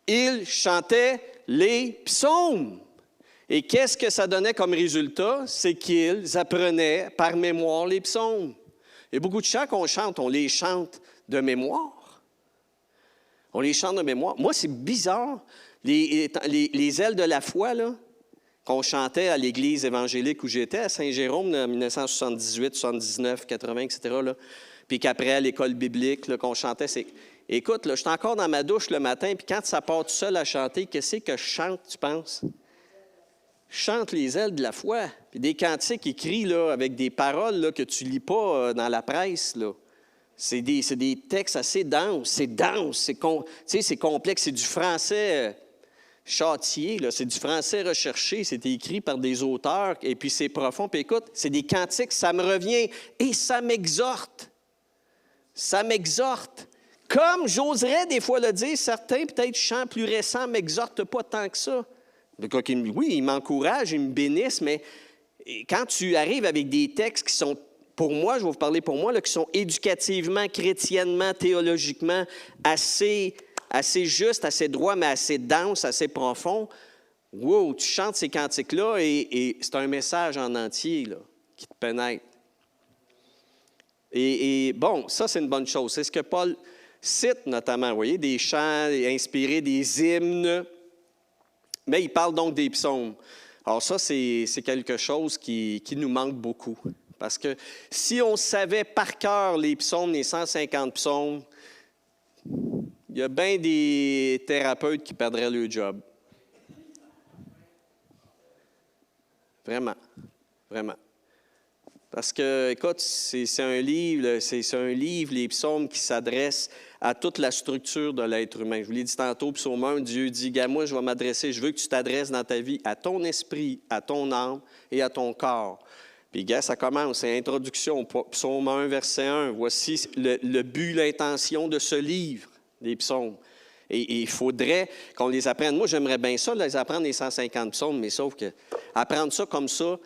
Ils chantaient les psaumes. Et qu'est-ce que ça donnait comme résultat? C'est qu'ils apprenaient par mémoire les psaumes. Il y a beaucoup de chants qu'on chante, on les chante de mémoire. On les chante de mémoire. Moi, c'est bizarre. Les ailes de la foi, là, qu'on chantait à l'église évangélique où j'étais, à Saint-Jérôme, en 1978, 79, 80, etc., là, puis qu'après, à l'école biblique, là, qu'on chantait, c'est... Écoute, là, je suis encore dans ma douche le matin, puis quand ça part tout seul à chanter, qu'est-ce que je chante, tu penses? Je chante les ailes de la foi, puis des cantiques écrits là, avec des paroles là, que tu ne lis pas dans la presse. Là. C'est des textes assez denses, c'est complexe, c'est du français châtié, là, c'est du français recherché, c'est écrit par des auteurs, et puis c'est profond. Puis écoute, c'est des cantiques, ça me revient et ça m'exhorte. Ça m'exhorte. Comme j'oserais des fois le dire, certains, peut-être chants plus récents, ne m'exhortent pas tant que ça. Oui, ils m'encouragent, ils me bénissent, mais quand tu arrives avec des textes qui sont, pour moi, je vais vous parler pour moi, là, qui sont éducativement, chrétiennement, théologiquement assez justes, assez droits, mais assez denses, assez profonds, wow, tu chantes ces cantiques-là et c'est un message en entier là, qui te pénètre. Et bon, ça, c'est une bonne chose. C'est ce que Paul cite notamment, vous voyez, des chants inspirés, des hymnes. Mais il parle donc des psaumes. Alors ça, c'est quelque chose qui nous manque beaucoup. Parce que si on savait par cœur les psaumes, les 150 psaumes, il y a bien des thérapeutes qui perdraient leur job. Vraiment, vraiment. Parce que, écoute, c'est un livre, les psaumes, qui s'adresse à toute la structure de l'être humain. Je vous l'ai dit tantôt, psaume 1, Dieu dit, « Moi, je vais m'adresser, je veux que tu t'adresses dans ta vie à ton esprit, à ton âme et à ton corps. » Puis, gars, ça commence, c'est l'introduction, psaume 1, verset 1. Voici le but, l'intention de ce livre, des psaumes. Et il faudrait qu'on les apprenne. Moi, j'aimerais bien ça, les apprendre les 150 psaumes, mais sauf que apprendre ça comme ça,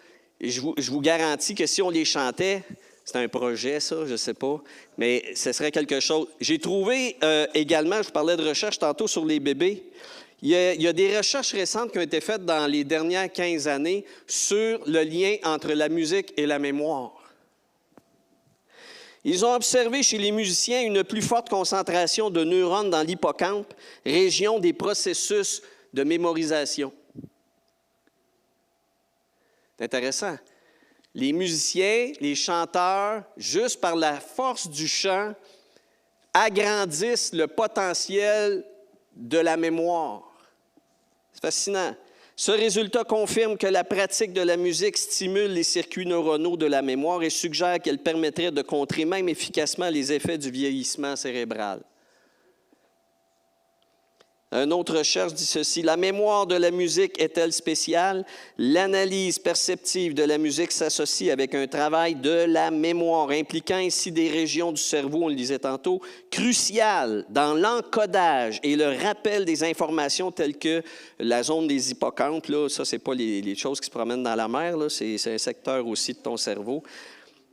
je vous garantis que si on les chantait, c'est un projet, ça, je ne sais pas, mais ce serait quelque chose. J'ai trouvé également, je parlais de recherche tantôt sur les bébés, il y a des recherches récentes qui ont été faites dans les dernières 15 années sur le lien entre la musique et la mémoire. Ils ont observé chez les musiciens une plus forte concentration de neurones dans l'hippocampe, région des processus de mémorisation. C'est intéressant. Les musiciens, les chanteurs, juste par la force du chant, agrandissent le potentiel de la mémoire. C'est fascinant. Ce résultat confirme que la pratique de la musique stimule les circuits neuronaux de la mémoire et suggère qu'elle permettrait de contrer même efficacement les effets du vieillissement cérébral. Une autre recherche dit ceci: la mémoire de la musique est-elle spéciale? L'analyse perceptive de la musique s'associe avec un travail de la mémoire, impliquant ainsi des régions du cerveau, on le disait tantôt, cruciales dans l'encodage et le rappel des informations telles que la zone des hippocampes. Là, ça, ce n'est pas les choses qui se promènent dans la mer, là, c'est un secteur aussi de ton cerveau.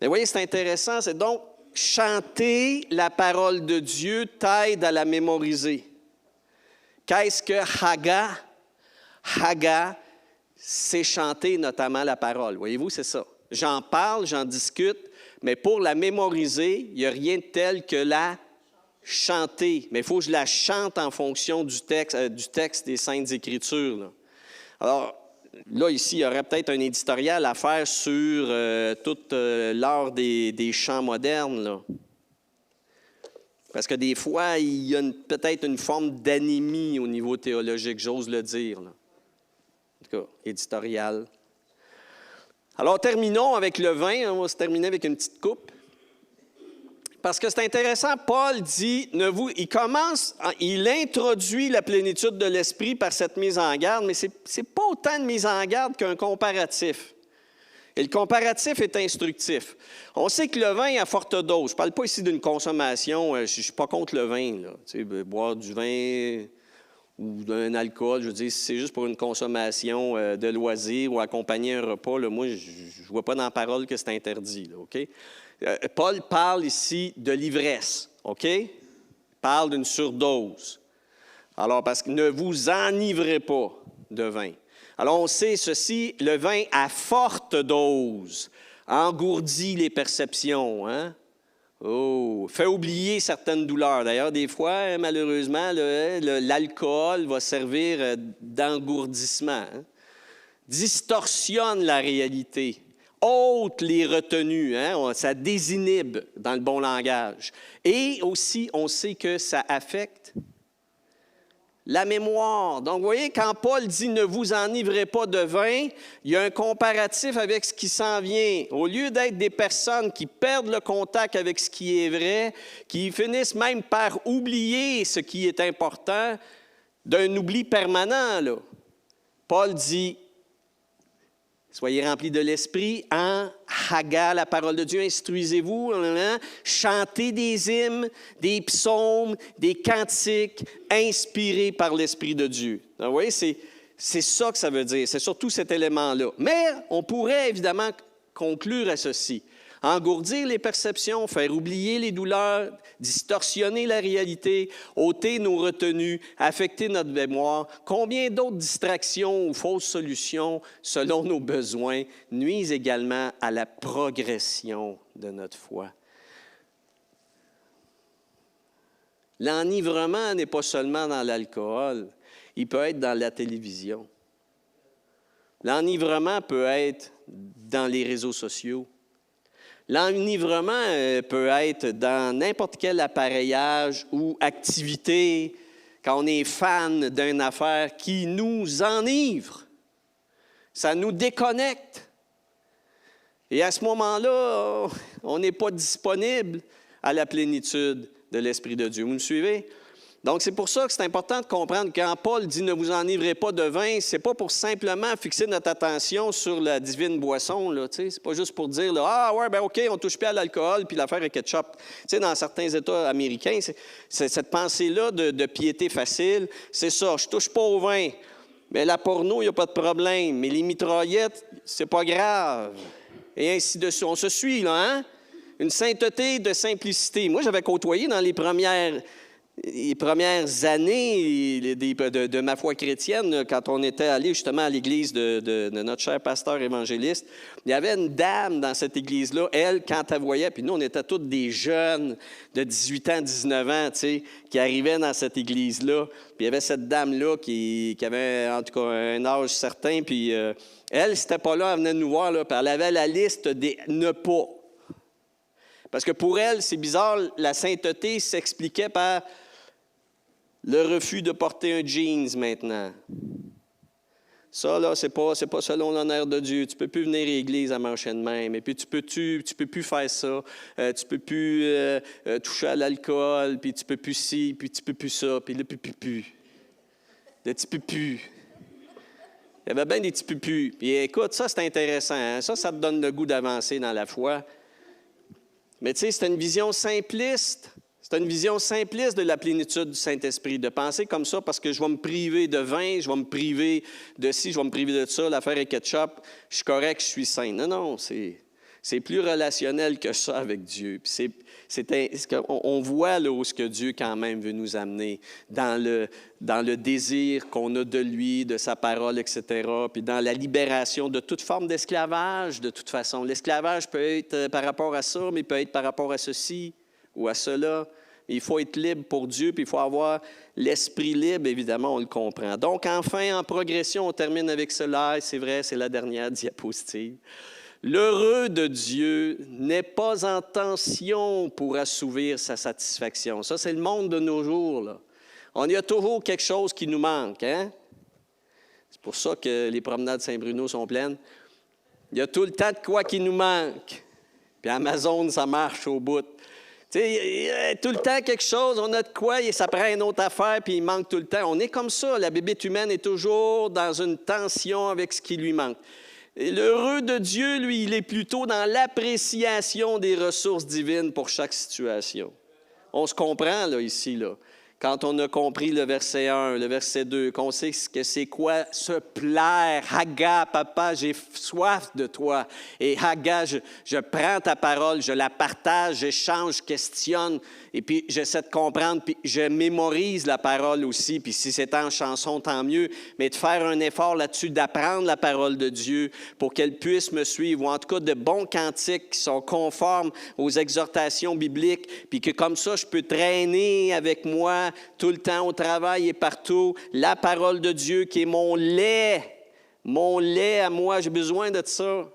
Mais vous voyez, c'est intéressant, c'est donc chanter la parole de Dieu t'aide à la mémoriser. Qu'est-ce que Haga? Haga, c'est chanter notamment la parole. Voyez-vous, c'est ça. J'en parle, j'en discute, mais pour la mémoriser, il n'y a rien de tel que la chanter. Mais il faut que je la chante en fonction du texte des Saintes Écritures. Là. Alors, là, ici, il y aurait peut-être un éditorial à faire sur toute l'art des chants modernes, là. Parce que des fois, il y a peut-être une forme d'anémie au niveau théologique, j'ose le dire. Là. En tout cas, éditorial. Alors, terminons avec le vin. On va se terminer avec une petite coupe. Parce que c'est intéressant, Paul dit, il introduit la plénitude de l'esprit par cette mise en garde, mais ce n'est pas autant de mise en garde qu'un comparatif. Et le comparatif est instructif. On sait que le vin à forte dose, je ne parle pas ici d'une consommation, je ne suis pas contre le vin, là. Tu sais, boire du vin ou d'un alcool, je veux dire, si c'est juste pour une consommation de loisir ou accompagner un repas, là, moi, je ne vois pas dans la parole que c'est interdit, là, OK? Paul parle ici de l'ivresse, OK? Il parle d'une surdose. Alors, parce que ne vous enivrez pas de vin. Alors, on sait ceci, le vin à forte dose engourdit les perceptions, hein? Oh, fait oublier certaines douleurs. D'ailleurs, des fois, malheureusement, l'alcool va servir d'engourdissement, hein? Distorsionne la réalité, ôte les retenues, hein? Ça désinhibe dans le bon langage. Et aussi, on sait que ça affecte la mémoire. Donc, vous voyez, quand Paul dit « ne vous enivrez pas de vin », il y a un comparatif avec ce qui s'en vient. Au lieu d'être des personnes qui perdent le contact avec ce qui est vrai, qui finissent même par oublier ce qui est important, d'un oubli permanent, là. Paul dit « soyez remplis de l'esprit, en Haga, la parole de Dieu, instruisez-vous, chantez des hymnes, des psaumes, des cantiques inspirés par l'Esprit de Dieu. » Donc, vous voyez, c'est ça que ça veut dire, c'est surtout cet élément-là. Mais on pourrait évidemment conclure à ceci. Engourdir les perceptions, faire oublier les douleurs, distorsionner la réalité, ôter nos retenues, affecter notre mémoire. Combien d'autres distractions ou fausses solutions, selon nos besoins, nuisent également à la progression de notre foi? L'enivrement n'est pas seulement dans l'alcool, il peut être dans la télévision. L'enivrement peut être dans les réseaux sociaux. L'enivrement peut être dans n'importe quel appareillage ou activité, quand on est fan d'une affaire qui nous enivre. Ça nous déconnecte. Et à ce moment-là, on n'est pas disponible à la plénitude de l'Esprit de Dieu. Vous me suivez? Donc, c'est pour ça que c'est important de comprendre que quand Paul dit « ne vous enivrez pas de vin », ce n'est pas pour simplement fixer notre attention sur la divine boisson. Ce n'est pas juste pour dire « ah ouais, ben OK, on ne touche plus à l'alcool, puis l'affaire est ketchup ». Dans certains États américains, c'est cette pensée-là de piété facile. C'est ça, je ne touche pas au vin. Mais la porno, il n'y a pas de problème. Mais les mitraillettes, c'est pas grave. Et ainsi de suite. On se suit, là, hein? Une sainteté de simplicité. Moi, j'avais côtoyé dans les premières années de ma foi chrétienne, quand on était allé justement à l'église de notre cher pasteur évangéliste, il y avait une dame dans cette église-là, elle, quand elle voyait, puis nous, on était tous des jeunes de 18 ans, 19 ans, tu sais, qui arrivaient dans cette église-là, puis il y avait cette dame-là qui avait, en tout cas, un âge certain, puis elle, c'était pas là, elle venait nous voir, là, puis elle avait la liste des ne pas. Parce que pour elle, c'est bizarre, la sainteté s'expliquait par le refus de porter un jeans maintenant. Ça, là, c'est pas selon l'honneur de Dieu. Tu ne peux plus venir à l'église à marcher de même. Et puis, tu peux plus faire ça. Tu ne peux plus toucher à l'alcool. Puis, tu ne peux plus ci. Puis, tu ne peux plus ça. Puis, le pupu. Le petit pupu. Il y avait bien des petits pupus. Puis, écoute, ça, c'est intéressant. Hein? Ça te donne le goût d'avancer dans la foi. Mais, tu sais, c'est une vision simpliste. C'est une vision simpliste de la plénitude du Saint-Esprit, de penser comme ça parce que je vais me priver de vin, je vais me priver de ci, je vais me priver de ça, l'affaire est ketchup, je suis correct, je suis saint. Non, c'est plus relationnel que ça avec Dieu. Puis on voit là où ce que Dieu quand même veut nous amener dans le désir qu'on a de lui, de sa parole, etc., puis dans la libération de toute forme d'esclavage, de toute façon. L'esclavage peut être par rapport à ça, mais peut être par rapport à ceci ou à cela. Il faut être libre pour Dieu, puis il faut avoir l'esprit libre, évidemment, on le comprend. Donc, enfin, en progression, on termine avec cela, et c'est vrai, c'est la dernière diapositive. L'heureux de Dieu n'est pas en tension pour assouvir sa satisfaction. Ça, c'est le monde de nos jours, là. On y a toujours quelque chose qui nous manque, hein? C'est pour ça que les promenades Saint-Bruno sont pleines. Il y a tout le temps de quoi qui nous manque. Puis Amazon, ça marche au bout. Tu sais, tout le temps quelque chose, on a de quoi, et ça prend une autre affaire, puis il manque tout le temps. On est comme ça, la bébête humaine est toujours dans une tension avec ce qui lui manque. Et l'heureux de Dieu, lui, il est plutôt dans l'appréciation des ressources divines pour chaque situation. On se comprend là, ici, là. Quand on a compris le verset 1, le verset 2, qu'on sait que c'est quoi se plaire. Haga, papa, j'ai soif de toi. Et Haga, je prends ta parole, je la partage, j'échange, je questionne. Et puis, j'essaie de comprendre, puis je mémorise la parole aussi. Puis si c'est en chanson, tant mieux. Mais de faire un effort là-dessus, d'apprendre la parole de Dieu pour qu'elle puisse me suivre. Ou en tout cas, de bons cantiques qui sont conformes aux exhortations bibliques. Puis que comme ça, je peux traîner avec moi tout le temps au travail et partout. La parole de Dieu qui est mon lait à moi. J'ai besoin de ça.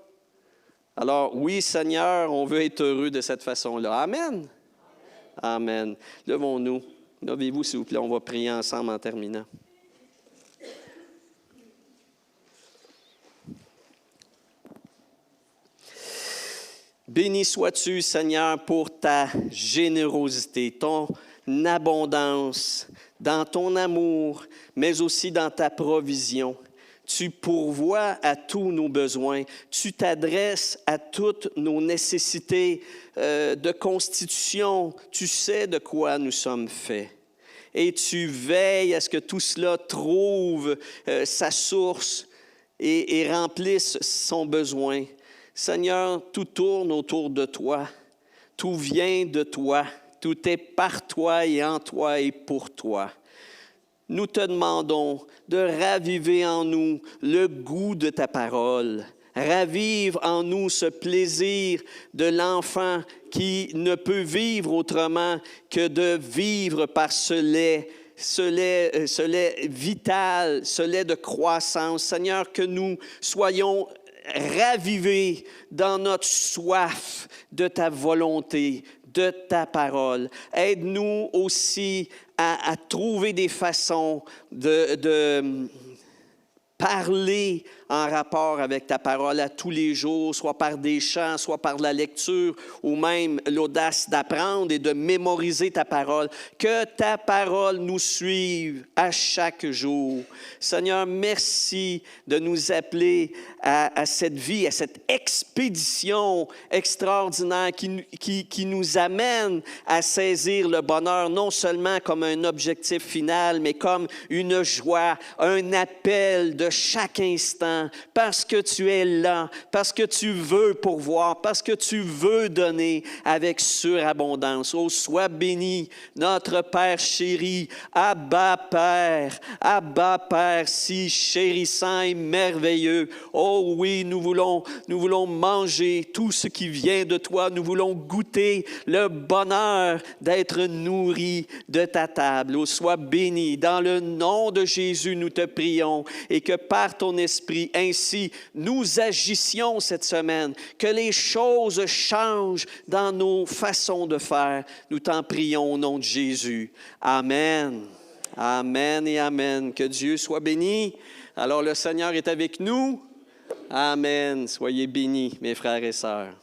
Alors, oui, Seigneur, on veut être heureux de cette façon-là. Amen. Amen. Levons-nous. Levez-vous, s'il vous plaît. On va prier ensemble en terminant. Béni sois-tu, Seigneur, pour ta générosité, ton abondance, dans ton amour, mais aussi dans ta provision. Tu pourvois à tous nos besoins. Tu t'adresses à toutes nos nécessités de constitution. Tu sais de quoi nous sommes faits. Et tu veilles à ce que tout cela trouve sa source et remplisse son besoin. Seigneur, tout tourne autour de toi. Tout vient de toi. Tout est par toi et en toi et pour toi. Nous te demandons de raviver en nous le goût de ta parole. Ravive en nous ce plaisir de l'enfant qui ne peut vivre autrement que de vivre par ce lait vital, ce lait de croissance. Seigneur, que nous soyons ravivés dans notre soif de ta volonté, de ta parole. Aide-nous aussi à trouver des façons de parler en rapport avec ta parole à tous les jours, soit par des chants, soit par la lecture, ou même l'audace d'apprendre et de mémoriser ta parole. Que ta parole nous suive à chaque jour. Seigneur, merci de nous appeler à cette vie, à cette expédition extraordinaire qui nous amène à saisir le bonheur, non seulement comme un objectif final, mais comme une joie, un appel de chaque instant, parce que tu es là, parce que tu veux pourvoir, parce que tu veux donner avec surabondance. Oh, sois béni, notre Père chéri, Abba Père, si chérissant et merveilleux. Oh oui, nous voulons manger tout ce qui vient de toi. Nous voulons goûter le bonheur d'être nourris de ta table. Oh, sois béni. Dans le nom de Jésus, nous te prions et que par ton esprit, ainsi, nous agissions cette semaine, que les choses changent dans nos façons de faire. Nous t'en prions au nom de Jésus. Amen. Amen et amen. Que Dieu soit béni. Alors, le Seigneur est avec nous. Amen. Soyez bénis, mes frères et sœurs.